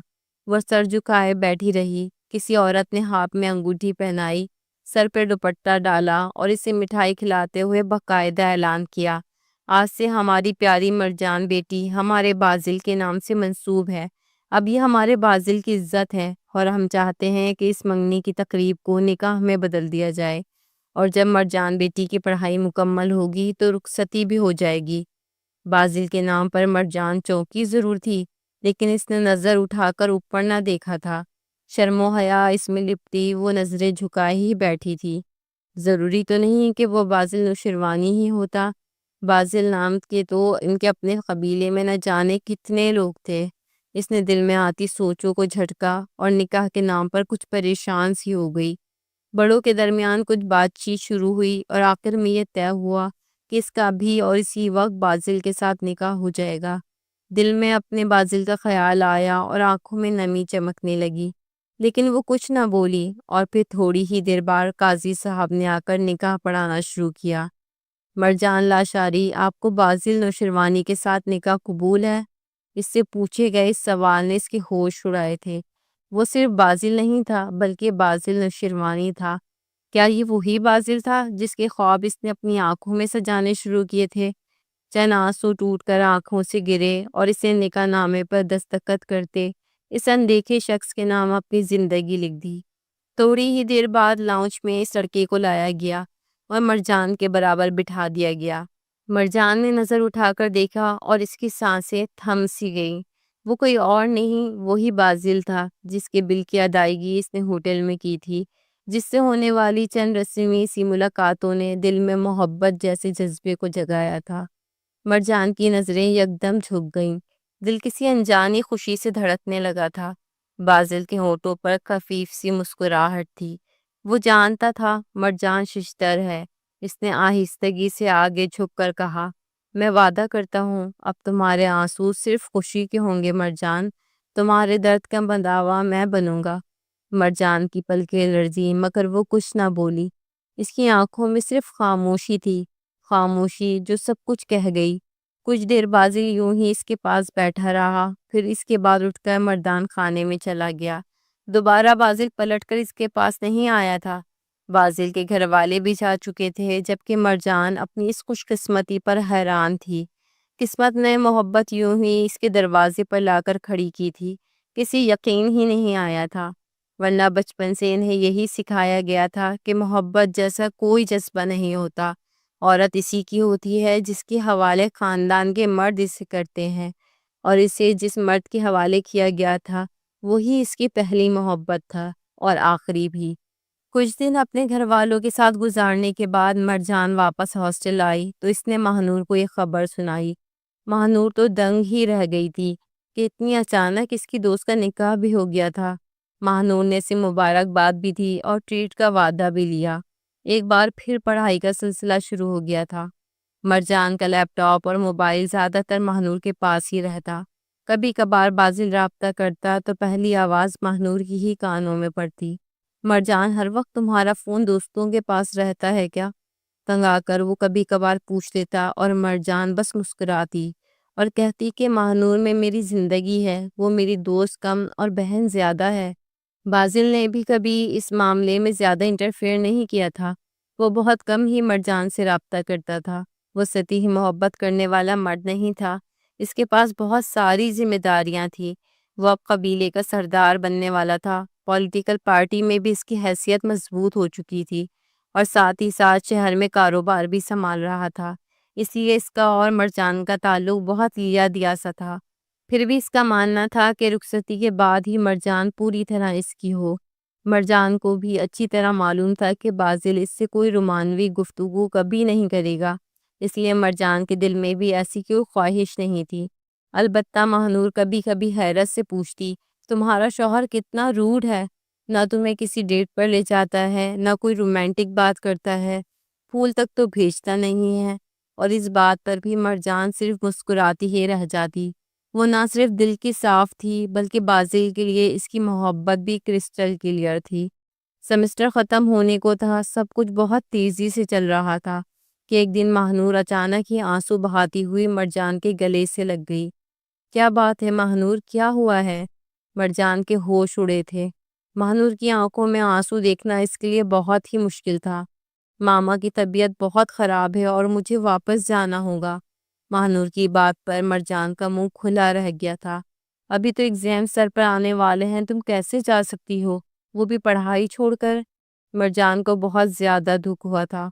وہ سر جھکائے بیٹھی رہی۔ کسی عورت نے ہاتھ میں انگوٹھی پہنائی، سر پہ دوپٹہ ڈالا اور اسے مٹھائی کھلاتے ہوئے باقاعدہ اعلان کیا، آج سے ہماری پیاری مرجان بیٹی ہمارے بازل کے نام سے منسوب ہے۔ اب یہ ہمارے بازل کی عزت ہے، اور ہم چاہتے ہیں کہ اس منگنی کی تقریب کو نکاح میں بدل دیا جائے، اور جب مرجان بیٹی کی پڑھائی مکمل ہوگی تو رخصتی بھی ہو جائے گی۔ بازل کے نام پر مرجان چونکی ضرور تھی، لیکن اس نے نظر اٹھا کر اوپر نہ دیکھا تھا۔ شرم و حیا اس میں لپٹی وہ نظریں جھکائے ہی بیٹھی تھی۔ ضروری تو نہیں کہ وہ بازل نوشیروانی ہی ہوتا۔ بازل نام کے تو ان کے اپنے قبیلے میں نہ جانے کتنے لوگ تھے۔ اس نے دل میں آتی سوچوں کو جھٹکا اور نکاح کے نام پر کچھ پریشان سی ہو گئی۔ بڑوں کے درمیان کچھ بات چیت شروع ہوئی اور آخر میں یہ طے ہوا کہ اس کا بھی اور اسی وقت بازل کے ساتھ نکاح ہو جائے گا۔ دل میں اپنے بازل کا خیال آیا اور آنکھوں میں نمی چمکنے لگی، لیکن وہ کچھ نہ بولی، اور پھر تھوڑی ہی دیر بعد قاضی صاحب نے آ کر نکاح پڑھانا شروع کیا۔ مرجان لاشاری، آپ کو بازل نوشیروانی کے ساتھ نکاح قبول ہے؟ اس سے پوچھے گئے اس سوال نے اس کے ہوش اڑائے تھے۔ وہ صرف بازل نہیں تھا بلکہ بازل نوشیروانی تھا۔ کیا یہ وہی بازل تھا جس کے خواب اس نے اپنی آنکھوں میں سجانے شروع کیے تھے؟ چند آنسو ٹوٹ کر آنکھوں سے گرے اور اسے نکاح نامے پر دستخط کرتے اس اندیکھے شخص کے نام اپنی زندگی لکھ دی۔ تھوڑی ہی دیر بعد لاؤنج میں اس لڑکے کو لایا گیا اور مرجان کے برابر بٹھا دیا گیا۔ مرجان نے نظر اٹھا کر دیکھا اور اس کی سانسیں تھم سی گئیں۔ وہ کوئی اور نہیں، وہی بازل تھا جس کے بل کی ادائیگی اس نے ہوٹل میں کی تھی، جس سے ہونے والی چند رسمی سی ملاقاتوں نے دل میں محبت جیسے جذبے کو جگایا تھا۔ مرجان کی نظریں یکدم جھک گئیں، دل کسی انجانی خوشی سے دھڑکنے لگا تھا۔ بازل کے ہونٹوں پر خفیف سی مسکراہٹ تھی۔ وہ جانتا تھا مرجان ششدر ہے۔ اس نے آہستگی سے آگے جھک کر کہا، میں وعدہ کرتا ہوں اب تمہارے آنسو صرف خوشی کے ہوں گے مرجان، تمہارے درد کا بداوا میں بنوں گا۔ مرجان کی پلکیں لرزیں مگر وہ کچھ نہ بولی۔ اس کی آنکھوں میں صرف خاموشی تھی، خاموشی جو سب کچھ کہہ گئی۔ کچھ دیر بازل یوں ہی اس کے پاس بیٹھا رہا، پھر اس کے بعد اٹھ کر مردان خانے میں چلا گیا۔ دوبارہ بازل پلٹ کر اس کے پاس نہیں آیا تھا۔ بازل کے گھر والے بھی جا چکے تھے، جبکہ مرجان اپنی اس خوش قسمتی پر حیران تھی۔ قسمت نے محبت یوں ہی اس کے دروازے پر لا کر کھڑی کی تھی، کسی یقین ہی نہیں آیا تھا، ورنہ بچپن سے انہیں یہی سکھایا گیا تھا کہ محبت جیسا کوئی جذبہ نہیں ہوتا، عورت اسی کی ہوتی ہے جس کے حوالے خاندان کے مرد اسے کرتے ہیں، اور اسے جس مرد کے حوالے کیا گیا تھا وہی اس کی پہلی محبت تھا اور آخری بھی۔ کچھ دن اپنے گھر والوں کے ساتھ گزارنے کے بعد مرجان واپس ہاسٹل آئی تو اس نے ماہنور کو یہ خبر سنائی۔ ماہنور تو دنگ ہی رہ گئی تھی کہ اتنی اچانک اس کی دوست کا نکاح بھی ہو گیا تھا۔ ماہنور نے اسے مبارکباد بھی دی اور ٹریٹ کا وعدہ بھی لیا۔ ایک بار پھر پڑھائی کا سلسلہ شروع ہو گیا تھا۔ مرجان کا لیپ ٹاپ اور موبائل زیادہ تر ماہنور کے پاس ہی رہتا۔ کبھی کبھار بازل رابطہ کرتا تو پہلی آواز ماہنور کی ہی کانوں میں پڑتی، مرجان ہر وقت تمہارا فون دوستوں کے پاس رہتا ہے کیا؟ تنگ آ کر وہ کبھی کبھار پوچھ لیتا اور مرجان بس مسکراتی اور کہتی کہ ماہنور میں میری زندگی ہے، وہ میری دوست کم اور بہن زیادہ ہے۔ بازل نے بھی کبھی اس معاملے میں زیادہ انٹرفیئر نہیں کیا تھا۔ وہ بہت کم ہی مرجان سے رابطہ کرتا تھا۔ وہ سطحی محبت کرنے والا مرد نہیں تھا۔ اس کے پاس بہت ساری ذمہ داریاں تھیں۔ وہ اب قبیلے کا سردار بننے والا تھا، پولیٹیکل پارٹی میں بھی اس کی حیثیت مضبوط ہو چکی تھی، اور ساتھ ہی ساتھ شہر میں کاروبار بھی سنبھال رہا تھا۔ اس لیے اس کا اور مرجان کا تعلق بہت لیا دیا سا تھا۔ پھر بھی اس کا ماننا تھا کہ رخصتی کے بعد ہی مرجان پوری طرح اس کی ہو۔ مرجان کو بھی اچھی طرح معلوم تھا کہ بازل اس سے کوئی رومانوی گفتگو کبھی نہیں کرے گا، اس لیے مرجان کے دل میں بھی ایسی کوئی خواہش نہیں تھی۔ البتہ ماہنور کبھی کبھی حیرت سے پوچھتی، تمہارا شوہر کتنا روڈ ہے، نہ تمہیں کسی ڈیٹ پر لے جاتا ہے، نہ کوئی رومانٹک بات کرتا ہے، پھول تک تو بھیجتا نہیں ہے۔ اور اس بات پر بھی مرجان صرف مسکراتی ہی رہ جاتی۔ وہ نہ صرف دل کی صاف تھی بلکہ بازل کے لیے اس کی محبت بھی کرسٹل کلیئر تھی۔ سمسٹر ختم ہونے کو تھا، سب کچھ بہت تیزی سے چل رہا تھا کہ ایک دن ماہنور اچانک ہی آنسو بہاتی ہوئی مرجان کے گلے سے لگ گئی۔ کیا بات ہے ماہنور، کیا ہوا ہے؟ مرجان کے ہوش اڑے تھے۔ ماہنور کی آنکھوں میں آنسو دیکھنا اس کے لیے بہت ہی مشکل تھا۔ ماما کی طبیعت بہت خراب ہے اور مجھے واپس جانا ہوگا۔ ماہنور کی بات پر مرجان کا منہ کھلا رہ گیا تھا۔ ابھی تو ایگزام سر پر آنے والے ہیں، تم کیسے جا سکتی ہو، وہ بھی پڑھائی چھوڑ کر؟ مرجان کو بہت زیادہ دکھ ہوا تھا۔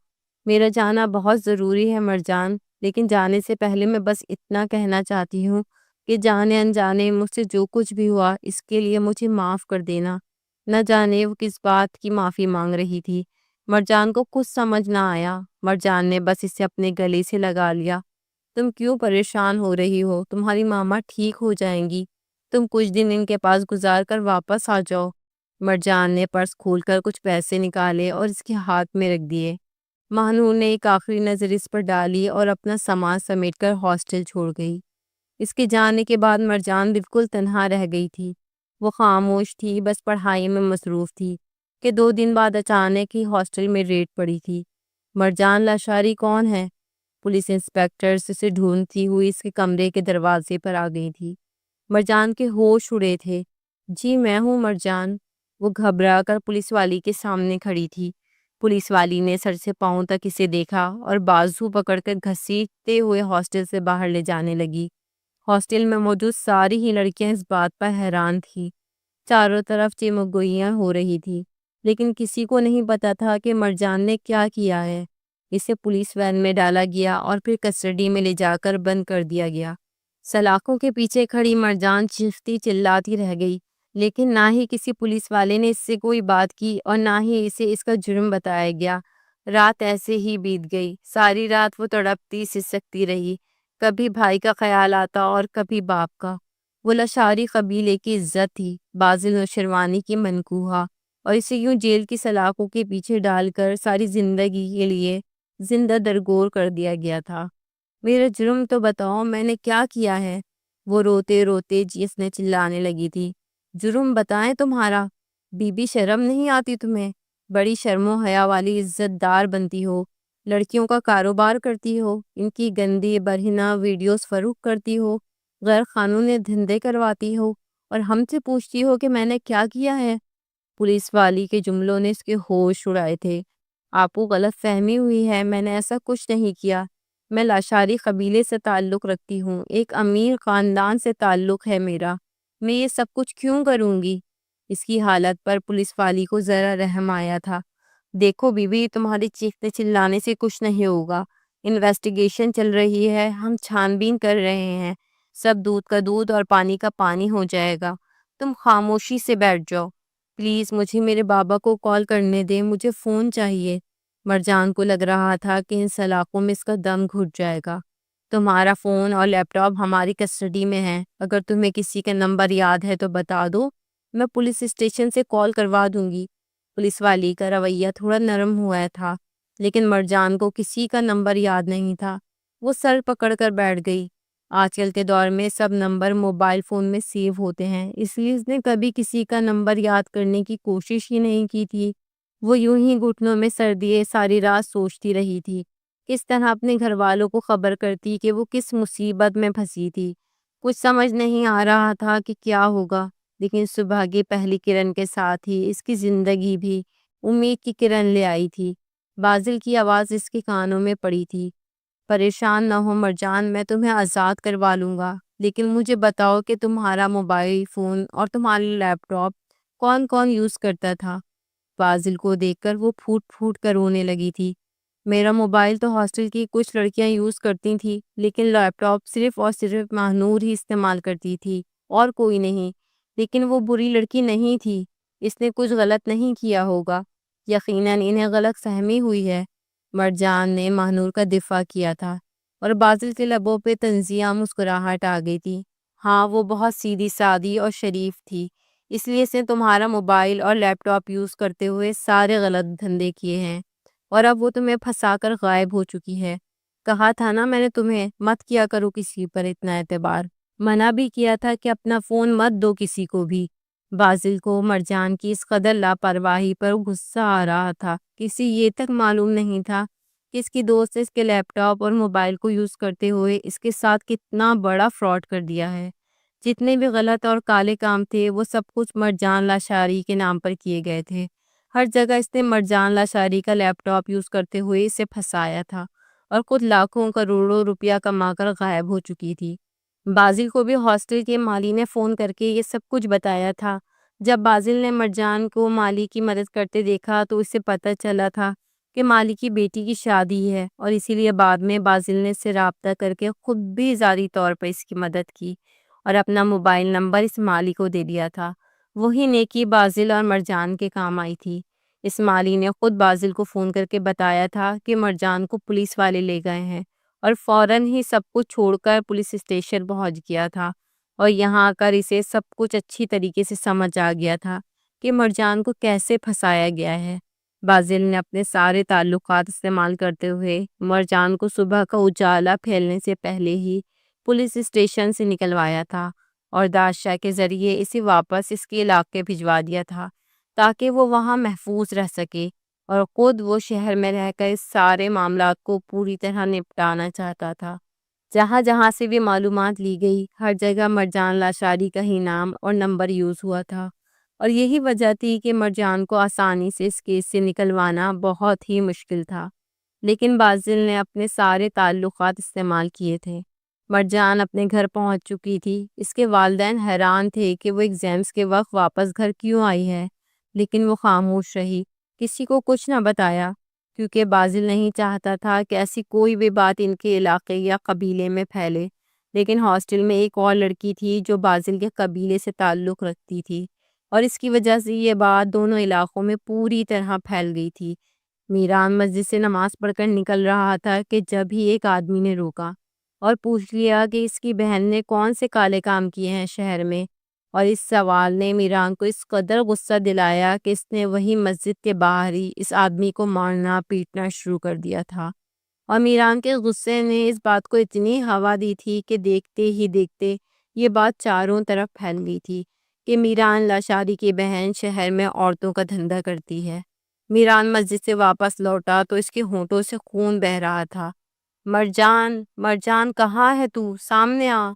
میرا جانا بہت ضروری ہے مرجان، لیکن جانے سے پہلے میں بس اتنا کہنا چاہتی ہوں کہ جانے انجانے مجھ سے جو کچھ بھی ہوا اس کے لیے مجھے معاف کر دینا۔ نہ جانے وہ کس بات کی معافی مانگ رہی تھی، مرجان کو کچھ سمجھ نہ آیا۔ مرجان نے بس اسے اپنے گلے سے لگا لیا۔ تم کیوں پریشان ہو رہی ہو، تمہاری ماما ٹھیک ہو جائیں گی، تم کچھ دن ان کے پاس گزار کر واپس آ جاؤ۔ مرجان نے پرس کھول کر کچھ پیسے نکالے اور اس کے ہاتھ میں رکھ دیے۔ ماہنور نے ایک آخری نظر اس پر ڈالی اور اپنا سامان سمیٹ کر ہاسٹل چھوڑ گئی۔ اس کے جانے کے بعد مرجان بالکل تنہا رہ گئی تھی۔ وہ خاموش تھی، بس پڑھائی میں مصروف تھی کہ 2 دن بعد اچانک ہی ہاسٹل میں ریڈ پڑی تھی۔ مرجان لاشاری کون ہے؟ پولیس انسپیکٹرز اسے ڈھونڈتی ہوئی اس کے کمرے کے دروازے پر آ گئی تھی۔ مرجان کے ہوش اڑے تھے۔ جی میں ہوں مرجان۔ وہ گھبرا کر پولیس والی کے سامنے کھڑی تھی۔ پولیس والی نے سر سے پاؤں تک اسے دیکھا اور بازو پکڑ کر گھسیٹتے ہوئے ہاسٹل سے باہر لے جانے لگی۔ ہاسٹل میں موجود ساری ہی لڑکیاں اس بات پر حیران تھیں۔ چاروں طرف چمگوئیاں ہو رہی تھی، لیکن کسی کو نہیں پتا تھا کہ مرجان نے کیا کیا ہے۔ اسے پولیس وین میں ڈالا گیا اور پھر کسٹڈی میں لے جا کر بند کر دیا گیا۔ سلاخوں کے پیچھے کھڑی مرجان چیختی چلاتی رہ گئی، لیکن نہ ہی کسی پولیس والے نے اس سے کوئی بات کی اور نہ ہی اسے اس کا جرم بتایا گیا۔ رات ایسے ہی بیت گئی۔ ساری رات وہ تڑپتی سسکتی رہی، کبھی بھائی کا خیال آتا اور کبھی باپ کا۔ وہ لاشاری قبیلے کی عزت تھی، بازل نوشیروانی کی منکوہا، اور اسے یوں جیل کی سلاخوں کے پیچھے ڈال کر ساری زندگی کے لیے زندہ درگور کر دیا گیا تھا۔ میرا جرم تو بتاؤ، میں نے کیا کیا ہے؟ وہ روتے روتے جس نے چلانے لگی تھی۔ جرم بتائیں تمہارا؟ بی بی شرم نہیں آتی تمہیں؟ بڑی شرم و حیا والی عزت دار بنتی ہو، لڑکیوں کا کاروبار کرتی ہو، ان کی گندی برہنہ ویڈیوز فروخت کرتی ہو، غیر قانونی دھندے کرواتی ہو، اور ہم سے پوچھتی ہو کہ میں نے کیا کیا ہے؟ پولیس والی کے جملوں نے اس کے ہوش اڑائے تھے۔ آپ کو غلط فہمی ہوئی ہے، میں نے ایسا کچھ نہیں کیا۔ میں لاشاری قبیلے سے تعلق رکھتی ہوں، ایک امیر خاندان سے تعلق ہے میرا۔ میں یہ سب کچھ کیوں کروں گی؟ اس کی حالت پر پولیس والی کو ذرا رحم آیا تھا۔ دیکھو بی بی، تمہاری چیختے چلانے سے کچھ نہیں ہوگا۔ انویسٹیگیشن چل رہی ہے، ہم چھان بین کر رہے ہیں، سب دودھ کا دودھ اور پانی کا پانی ہو جائے گا۔ تم خاموشی سے بیٹھ جاؤ پلیز، مجھے میرے بابا کو کال کرنے دیں، مجھے فون چاہیے۔ مرجان کو لگ رہا تھا کہ ان سلاخوں میں اس کا دم گھٹ جائے گا۔ تمہارا فون اور لیپ ٹاپ ہماری کسٹڈی میں ہیں، اگر تمہیں کسی کا نمبر یاد ہے تو بتا دو، میں پولیس اسٹیشن سے کال کروا دوں گی۔ پولیس والی کا رویہ تھوڑا نرم ہوا تھا، لیکن مرجان کو کسی کا نمبر یاد نہیں تھا۔ وہ سر پکڑ کر بیٹھ گئی۔ آج کل کے دور میں سب نمبر موبائل فون میں سیو ہوتے ہیں، اس لیے اس نے کبھی کسی کا نمبر یاد کرنے کی کوشش ہی نہیں کی تھی۔ وہ یوں ہی گھٹنوں میں سر دیے ساری رات سوچتی رہی تھی، کس طرح اپنے گھر والوں کو خبر کرتی کہ وہ کس مصیبت میں پھنسی تھی۔ کچھ سمجھ نہیں آ رہا تھا کہ کیا ہوگا، لیکن صبح کی پہلی کرن کے ساتھ ہی اس کی زندگی بھی امید کی کرن لے آئی تھی۔ بازل کی آواز اس کے کانوں میں پڑی تھی، پریشان نہ ہو مرجان، میں تمہیں آزاد کروا لوں گا، لیکن مجھے بتاؤ کہ تمہارا موبائل فون اور تمہارا لیپ ٹاپ کون کون یوز کرتا تھا؟ بازل کو دیکھ کر وہ پھوٹ پھوٹ کر رونے لگی تھی۔ میرا موبائل تو ہاسٹل کی کچھ لڑکیاں یوز کرتی تھیں، لیکن لیپ ٹاپ صرف اور صرف ماہنور ہی استعمال کرتی تھی، اور کوئی نہیں۔ لیکن وہ بری لڑکی نہیں تھی، اس نے کچھ غلط نہیں کیا ہوگا، یقیناً انہیں غلط فہمی ہوئی ہے۔ مرجان نے ماہنور کا دفاع کیا تھا، اور بازل کے لبوں پہ طنزیہ مسکراہٹ آ گئی تھی۔ ہاں، وہ بہت سیدھی سادی اور شریف تھی، اس لیے اس نے تمہارا موبائل اور لیپ ٹاپ یوز کرتے ہوئے سارے غلط دھندے کیے ہیں، اور اب وہ تمہیں پھنسا کر غائب ہو چکی ہے۔ کہا تھا نا میں نے تمہیں، مت کیا کرو کسی پر اتنا اعتبار، منع بھی کیا تھا کہ اپنا فون مت دو کسی کو بھی۔ بازل کو مرجان کی اس قدر لاپرواہی پر غصہ آ رہا تھا، کسی یہ تک معلوم نہیں تھا کہ اس کی دوست نے اس کے لیپ ٹاپ اور موبائل کو یوز کرتے ہوئے اس کے ساتھ کتنا بڑا فراڈ کر دیا ہے۔ جتنے بھی غلط اور کالے کام تھے وہ سب کچھ مرجان لاشاری کے نام پر کیے گئے تھے۔ ہر جگہ اس نے مرجان لاشاری کا لیپ ٹاپ یوز کرتے ہوئے اسے پھنسایا تھا، اور خود لاکھوں کروڑوں روپیہ کما کر غائب ہو چکی تھی۔ بازل کو بھی ہاسٹل کے مالی نے فون کر کے یہ سب کچھ بتایا تھا۔ جب بازل نے مرجان کو مالی کی مدد کرتے دیکھا تو اسے پتہ چلا تھا کہ مالی کی بیٹی کی شادی ہے، اور اسی لیے بعد میں بازل نے اس سے رابطہ کر کے خود بھی ذاتی طور پر اس کی مدد کی اور اپنا موبائل نمبر اس مالی کو دے دیا تھا۔ وہی نیکی بازل اور مرجان کے کام آئی تھی۔ اس مالی نے خود بازل کو فون کر کے بتایا تھا کہ مرجان کو پولیس والے لے گئے ہیں، اور فوراً ہی سب کچھ چھوڑ کر پولیس اسٹیشن پہنچ گیا تھا، اور یہاں آ کر اسے سب کچھ اچھی طریقے سے سمجھ آ گیا تھا کہ مرجان کو کیسے پھنسایا گیا ہے۔ بازل نے اپنے سارے تعلقات استعمال کرتے ہوئے مرجان کو صبح کا اجالا پھیلنے سے پہلے ہی پولیس اسٹیشن سے نکلوایا تھا، اور داشا کے ذریعے اسے واپس اس کے علاقے بھجوا دیا تھا تاکہ وہ وہاں محفوظ رہ سکے، اور خود وہ شہر میں رہ کر اس سارے معاملات کو پوری طرح نپٹانا چاہتا تھا۔ جہاں جہاں سے بھی معلومات لی گئی، ہر جگہ مرجان لاشاری کا ہی نام اور نمبر یوز ہوا تھا، اور یہی وجہ تھی کہ مرجان کو آسانی سے اس کیس سے نکلوانا بہت ہی مشکل تھا۔ لیکن بازل نے اپنے سارے تعلقات استعمال کیے تھے۔ مرجان اپنے گھر پہنچ چکی تھی۔ اس کے والدین حیران تھے کہ وہ ایگزامز کے وقت واپس گھر کیوں آئی ہے، لیکن وہ خاموش رہی، کسی کو کچھ نہ بتایا۔ کیونکہ بازل نہیں چاہتا تھا کہ ایسی کوئی بھی بات ان کے علاقے یا قبیلے میں پھیلے۔ لیکن ہاسٹل میں ایک اور لڑکی تھی جو بازل کے قبیلے سے تعلق رکھتی تھی، اور اس کی وجہ سے یہ بات دونوں علاقوں میں پوری طرح پھیل گئی تھی۔ میران مسجد سے نماز پڑھ کر نکل رہا تھا کہ جب ہی ایک آدمی نے روکا اور پوچھ لیا کہ اس کی بہن نے کون سے کالے کام کیے ہیں شہر میں، اور اس سوال نے میران کو اس قدر غصہ دلایا کہ اس نے وہی مسجد کے باہر ہی اس آدمی کو مارنا پیٹنا شروع کر دیا تھا۔ اور میران کے غصے نے اس بات کو اتنی ہوا دی تھی کہ دیکھتے ہی دیکھتے یہ بات چاروں طرف پھیل گئی تھی کہ میران لاشاری کی بہن شہر میں عورتوں کا دھندا کرتی ہے۔ میران مسجد سے واپس لوٹا تو اس کے ہونٹوں سے خون بہہ رہا تھا۔ مرجان، مرجان کہاں ہے تو؟ سامنے آ!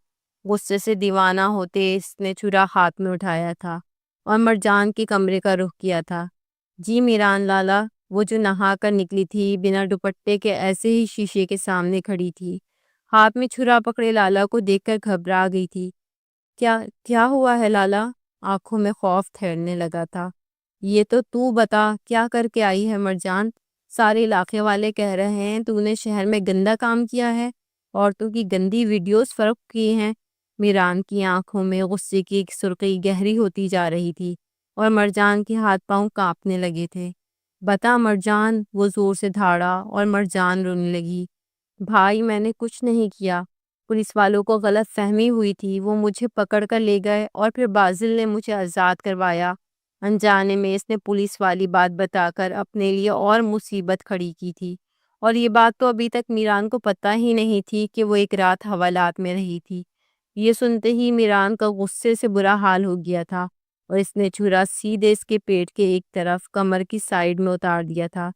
غصے سے دیوانہ ہوتے اس نے چھرا ہاتھ میں اٹھایا تھا اور مرجان کے کمرے کا رخ کیا تھا۔ جی میران لالا، وہ جو نہا کر نکلی تھی بنا دوپٹے کے ایسے ہی شیشے کے سامنے کھڑی تھی، ہاتھ میں چھرا پکڑے لالا کو دیکھ کر گھبرا گئی تھی۔ کیا ہوا ہے لالا؟ آنکھوں میں خوف ٹھہرنے لگا تھا۔ یہ تو بتا کیا کر کے آئی ہے مرجان؟ سارے علاقے والے کہہ رہے ہیں تو نے شہر میں گندا کام کیا ہے، عورتوں کی گندی ویڈیوز فروخت کی ہیں۔ میران کی آنکھوں میں غصے کی ایک سرخی گہری ہوتی جا رہی تھی اور مرجان کے ہاتھ پاؤں کانپنے لگے تھے۔ بتا مرجان، وہ زور سے دھاڑا اور مرجان رونے لگی۔ بھائی میں نے کچھ نہیں کیا، پولیس والوں کو غلط فہمی ہوئی تھی، وہ مجھے پکڑ کر لے گئے اور پھر بازل نے مجھے آزاد کروایا۔ انجانے میں اس نے پولیس والی بات بتا کر اپنے لیے اور مصیبت کھڑی کی تھی، اور یہ بات تو ابھی تک میران کو پتہ ہی نہیں تھی کہ وہ ایک رات حوالات میں رہی تھی۔ یہ سنتے ہی میران کا غصے سے برا حال ہو گیا تھا اور اس نے چھرا سیدھے اس کے پیٹ کے ایک طرف کمر کی سائیڈ میں اتار دیا تھا۔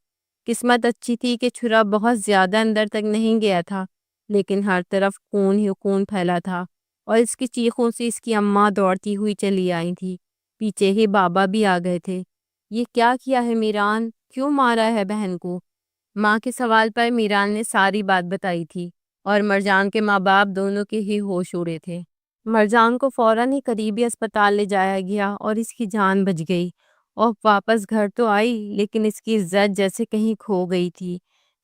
قسمت اچھی تھی کہ چھرا بہت زیادہ اندر تک نہیں گیا تھا، لیکن ہر طرف خون ہی خون پھیلا تھا، اور اس کی چیخوں سے اس کی اماں دوڑتی ہوئی چلی آئی تھی۔ پیچھے ہی بابا بھی آ گئے تھے۔ یہ کیا کیا ہے میران؟ کیوں مارا ہے بہن کو؟ ماں کے سوال پر میران نے ساری بات بتائی تھی، اور مرجان کے ماں باپ دونوں کے ہی ہوش اڑے تھے۔ مرجان کو فوراً ہی قریبی اسپتال لے جایا گیا اور اس کی جان بچ گئی، اور واپس گھر تو آئی لیکن اس کی عزت جیسے کہیں کھو گئی تھی۔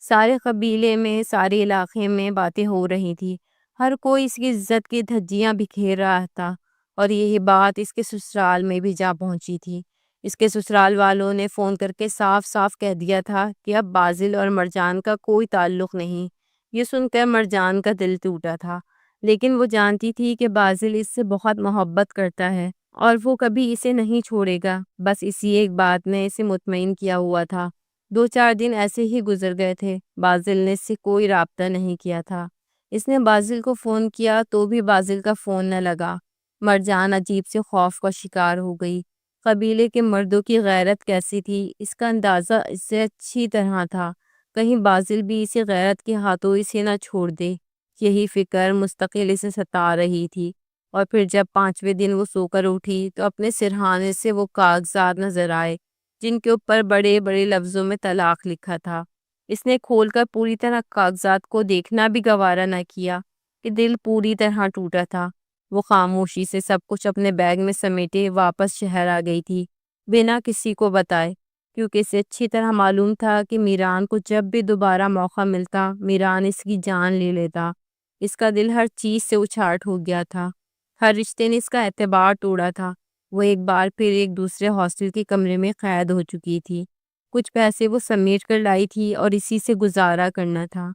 سارے قبیلے میں، سارے علاقے میں باتیں ہو رہی تھی، ہر کوئی اس کی عزت کی دھجیاں بکھیر رہا تھا، اور یہی بات اس کے سسرال میں بھی جا پہنچی تھی۔ اس کے سسرال والوں نے فون کر کے صاف صاف کہہ دیا تھا کہ اب بازل اور مرجان کا کوئی تعلق نہیں۔ یہ سن کر مرجان کا دل ٹوٹا تھا، لیکن وہ جانتی تھی کہ بازل اس سے بہت محبت کرتا ہے اور وہ کبھی اسے نہیں چھوڑے گا۔ بس اسی ایک بات نے اسے مطمئن کیا ہوا تھا۔ 2-4 دن ایسے ہی گزر گئے تھے، بازل نے اس سے کوئی رابطہ نہیں کیا تھا۔ اس نے بازل کو فون کیا تو بھی بازل کا فون نہ لگا۔ مرجان عجیب سے خوف کا شکار ہو گئی۔ قبیلے کے مردوں کی غیرت کیسی تھی اس کا اندازہ اس سے اچھی طرح تھا، کہیں بازل بھی اسی غیرت کے ہاتھوں اسے نہ چھوڑ دے۔ یہی فکر مستقل اسے ستا رہی تھی، اور پھر جب 5ویں دن وہ سو کر اٹھی تو اپنے سرہانے سے وہ کاغذات نظر آئے جن کے اوپر بڑے بڑے لفظوں میں طلاق لکھا تھا۔ اس نے کھول کر پوری طرح کاغذات کو دیکھنا بھی گوارا نہ کیا کہ دل پوری طرح ٹوٹا تھا۔ وہ خاموشی سے سب کچھ اپنے بیگ میں سمیٹے واپس شہر آ گئی تھی، بنا کسی کو بتائے، کیونکہ اسے اچھی طرح معلوم تھا کہ میران کو جب بھی دوبارہ موقع ملتا میران اس کی جان لے لیتا۔ اس کا دل ہر چیز سے اچاٹ ہو گیا تھا، ہر رشتے نے اس کا اعتبار توڑا تھا۔ وہ ایک بار پھر ایک دوسرے ہاسٹل کے کمرے میں قید ہو چکی تھی۔ کچھ پیسے وہ سمیٹ کر لائی تھی اور اسی سے گزارا کرنا تھا۔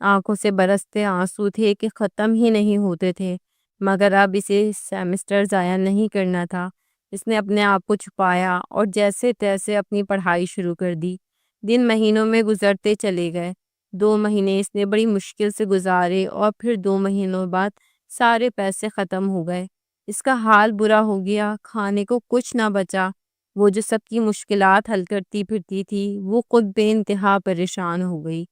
آنکھوں سے برستے آنسو تھے کہ ختم ہی نہیں ہوتے تھے، مگر اب اسے سیمسٹر ضائع نہیں کرنا تھا۔ اس نے اپنے آپ کو چھپایا اور جیسے تیسے اپنی پڑھائی شروع کر دی۔ دن مہینوں میں گزرتے چلے گئے۔ 2 مہینے اس نے بڑی مشکل سے گزارے، اور پھر 2 مہینوں بعد سارے پیسے ختم ہو گئے۔ اس کا حال برا ہو گیا، کھانے کو کچھ نہ بچا۔ وہ جو سب کی مشکلات حل کرتی پھرتی تھی وہ خود بے انتہا پریشان ہو گئی۔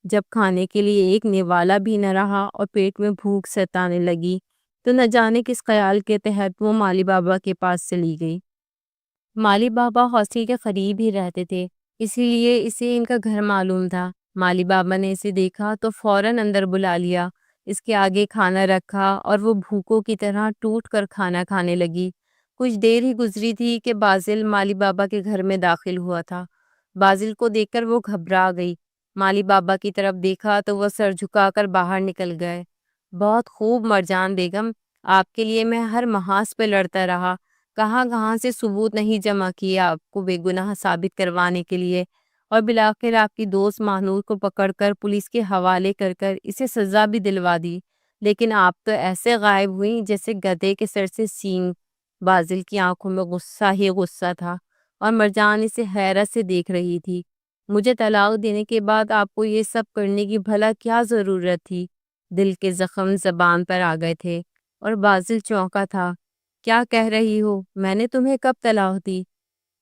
جب کھانے کے لیے ایک نوالا بھی نہ رہا اور پیٹ میں بھوک ستانے لگی تو نہ جانے کس خیال کے تحت وہ مالی بابا کے پاس چلی گئی۔ مالی بابا ہاسٹل کے قریب ہی رہتے تھے، اسی لیے اسے ان کا گھر معلوم تھا۔ مالی بابا نے اسے دیکھا تو فوراً اندر بلا لیا، اس کے آگے کھانا رکھا اور وہ بھوکوں کی طرح ٹوٹ کر کھانا کھانے لگی۔ کچھ دیر ہی گزری تھی کہ بازل مالی بابا کے گھر میں داخل ہوا تھا۔ بازل کو دیکھ کر وہ گھبرا گئی۔ مالی بابا کی طرف دیکھا تو وہ سر جھکا کر باہر نکل گئے۔ بہت خوب مرجان بیگم، آپ کے لیے میں ہر محاذ پہ لڑتا رہا، کہاں کہاں سے ثبوت نہیں جمع کیے آپ کو بے گناہ ثابت کروانے کے لیے، اور بالآخر آپ کی دوست ماہنور کو پکڑ کر پولیس کے حوالے کر کر اسے سزا بھی دلوا دی، لیکن آپ تو ایسے غائب ہوئی جیسے گدھے کے سر سے سینگ۔ بازل کی آنکھوں میں غصہ ہی غصہ تھا اور مرجان اسے حیرت سے دیکھ رہی تھی۔ مجھے طلاق دینے کے بعد آپ کو یہ سب کرنے کی بھلا کیا ضرورت تھی؟ دل کے زخم زبان پر آ گئے تھے اور بازل چونکا تھا۔ کیا کہہ رہی ہو؟ میں نے تمہیں کب طلاق دی؟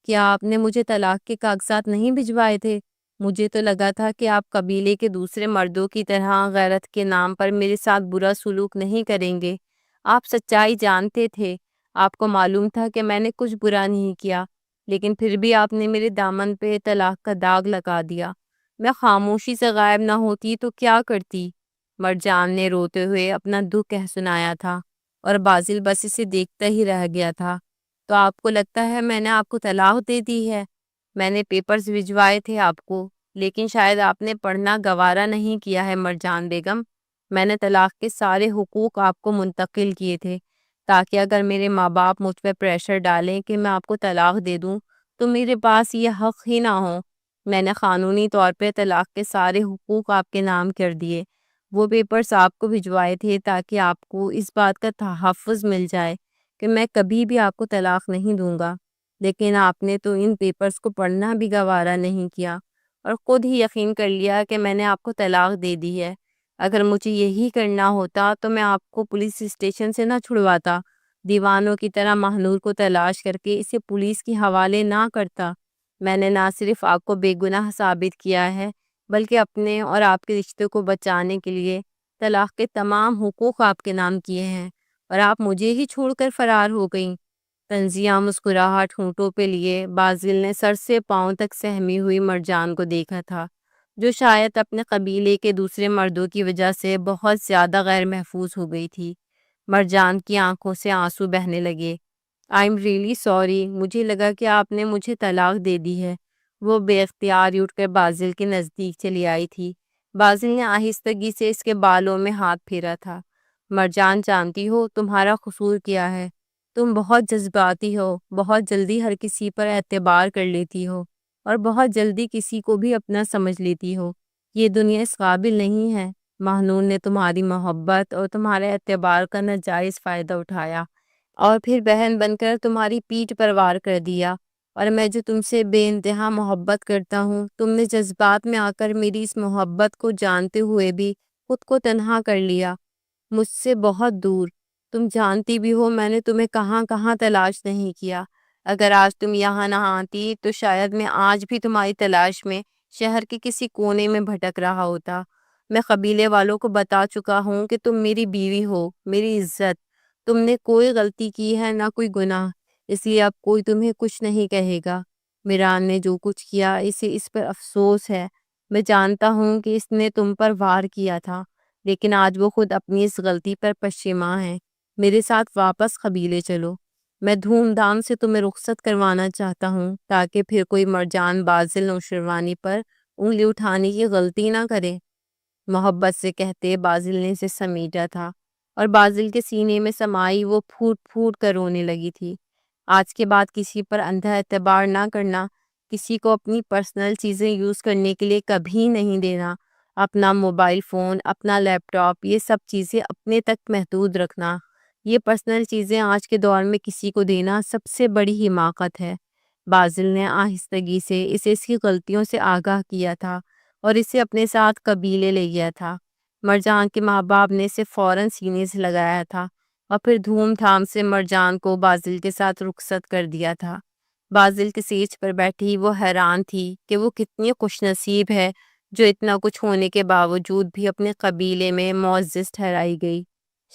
کیا آپ نے مجھے طلاق کے کاغذات نہیں بھجوائے تھے؟ مجھے تو لگا تھا کہ آپ قبیلے کے دوسرے مردوں کی طرح غیرت کے نام پر میرے ساتھ برا سلوک نہیں کریں گے۔ آپ سچائی جانتے تھے، آپ کو معلوم تھا کہ میں نے کچھ برا نہیں کیا، لیکن پھر بھی آپ نے میرے دامن پہ طلاق کا داغ لگا دیا۔ میں خاموشی سے غائب نہ ہوتی تو کیا کرتی؟ مرجان نے روتے ہوئے اپنا دکھ کہہ سنایا تھا اور بازل بس اسے دیکھتا ہی رہ گیا تھا۔ تو آپ کو لگتا ہے میں نے آپ کو طلاق دے دی ہے؟ میں نے پیپرز بھجوائے تھے آپ کو، لیکن شاید آپ نے پڑھنا گوارا نہیں کیا ہے مرجان بیگم۔ میں نے طلاق کے سارے حقوق آپ کو منتقل کیے تھے تاکہ اگر میرے ماں باپ مجھ پہ پریشر ڈالیں کہ میں آپ کو طلاق دے دوں تو میرے پاس یہ حق ہی نہ ہو۔ میں نے قانونی طور پہ طلاق کے سارے حقوق آپ کے نام کر دیے۔ وہ پیپرز آپ کو بھجوائے تھے تاکہ آپ کو اس بات کا تحفظ مل جائے کہ میں کبھی بھی آپ کو طلاق نہیں دوں گا، لیکن آپ نے تو ان پیپرز کو پڑھنا بھی گوارا نہیں کیا اور خود ہی یقین کر لیا کہ میں نے آپ کو طلاق دے دی ہے۔ اگر مجھے یہی کرنا ہوتا تو میں آپ کو پولیس اسٹیشن سے نہ چھڑواتا، دیوانوں کی طرح ماہنور کو تلاش کر کے اسے پولیس کے حوالے نہ کرتا۔ میں نے نہ صرف آپ کو بے گناہ ثابت کیا ہے بلکہ اپنے اور آپ کے رشتے کو بچانے کے لیے طلاق کے تمام حقوق آپ کے نام کیے ہیں، اور آپ مجھے ہی چھوڑ کر فرار ہو گئیں۔ طنزیہ مسکراہٹ ہونٹوں پہ لیے بازل نے سر سے پاؤں تک سہمی ہوئی مرجان کو دیکھا تھا، جو شاید اپنے قبیلے کے دوسرے مردوں کی وجہ سے بہت زیادہ غیر محفوظ ہو گئی تھی۔ مرجان کی آنکھوں سے آنسو بہنے لگے۔ "آئی ایم ریئلی سوری، مجھے لگا کہ آپ نے مجھے طلاق دے دی ہے۔" وہ بے اختیار اٹھ کر بازل کے نزدیک چلی آئی تھی۔ بازل نے آہستگی سے اس کے بالوں میں ہاتھ پھیرا تھا۔ "مرجان، جانتی ہو تمہارا قصور کیا ہے؟ تم بہت جذباتی ہو، بہت جلدی ہر کسی پر اعتبار کر لیتی ہو اور بہت جلدی کسی کو بھی اپنا سمجھ لیتی ہو۔ یہ دنیا اس قابل نہیں ہے۔ ماہنور نے تمہاری محبت اور تمہارے اعتبار کا ناجائز فائدہ اٹھایا اور پھر بہن بن کر تمہاری پیٹھ پر وار کر دیا، اور میں جو تم سے بے انتہا محبت کرتا ہوں، تم نے جذبات میں آ کر میری اس محبت کو جانتے ہوئے بھی خود کو تنہا کر لیا، مجھ سے بہت دور۔ تم جانتی بھی ہو میں نے تمہیں کہاں کہاں تلاش نہیں کیا۔ اگر آج تم یہاں نہ آتی تو شاید میں آج بھی تمہاری تلاش میں شہر کے کسی کونے میں بھٹک رہا ہوتا۔ میں قبیلے والوں کو بتا چکا ہوں کہ تم میری بیوی ہو، میری عزت۔ تم نے کوئی غلطی کی ہے نہ کوئی گناہ، اس لیے اب کوئی تمہیں کچھ نہیں کہے گا۔ میران نے جو کچھ کیا اسے اس پر افسوس ہے۔ میں جانتا ہوں کہ اس نے تم پر وار کیا تھا، لیکن آج وہ خود اپنی اس غلطی پر پشیماں ہے۔ میرے ساتھ واپس قبیلے چلو۔ میں دھوم دھام سے تمہیں رخصت کروانا چاہتا ہوں تاکہ پھر کوئی مرجان بازل نوشروانی پر انگلی اٹھانے کی غلطی نہ کرے۔ محبت سے کہتے بازل نے اسے سمیٹا تھا اور بازل کے سینے میں سمائی وہ پھوٹ پھوٹ کر رونے لگی تھی۔ آج کے بعد کسی پر اندھا اعتبار نہ کرنا، کسی کو اپنی پرسنل چیزیں یوز کرنے کے لیے کبھی نہیں دینا، اپنا موبائل فون، اپنا لیپ ٹاپ، یہ سب چیزیں اپنے تک محدود رکھنا۔ یہ پرسنل چیزیں آج کے دور میں کسی کو دینا سب سے بڑی حماقت ہے۔ بازل نے آہستگی سے اسے اس کی غلطیوں سے آگاہ کیا تھا اور اسے اپنے ساتھ قبیلے لے گیا تھا۔ مرجان کے ماں باپ نے اسے فوراً سینے سے لگایا تھا اور پھر دھوم دھام سے مرجان کو بازل کے ساتھ رخصت کر دیا تھا۔ بازل کے سیج پر بیٹھی وہ حیران تھی کہ وہ کتنی خوش نصیب ہے جو اتنا کچھ ہونے کے باوجود بھی اپنے قبیلے میں معزز ٹھہرائی گئی۔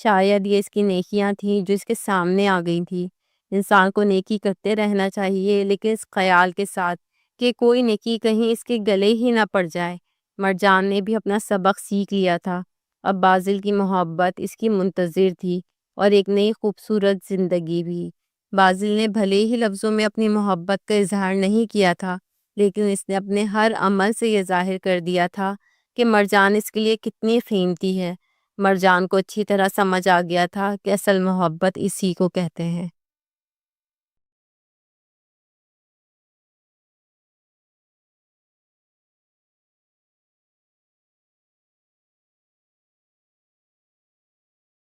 شاید یہ اس کی نیکیاں تھیں جو اس کے سامنے آ گئی تھیں۔ انسان کو نیکی کرتے رہنا چاہیے، لیکن اس خیال کے ساتھ کہ کوئی نیکی کہیں اس کے گلے ہی نہ پڑ جائے۔ مرجان نے بھی اپنا سبق سیکھ لیا تھا۔ اب بازل کی محبت اس کی منتظر تھی اور ایک نئی خوبصورت زندگی بھی۔ بازل نے بھلے ہی لفظوں میں اپنی محبت کا اظہار نہیں کیا تھا، لیکن اس نے اپنے ہر عمل سے یہ ظاہر کر دیا تھا کہ مرجان اس کے لیے کتنی قیمتی ہے۔ مرجان کو اچھی طرح سمجھ آ گیا تھا کہ اصل محبت اسی کو کہتے ہیں۔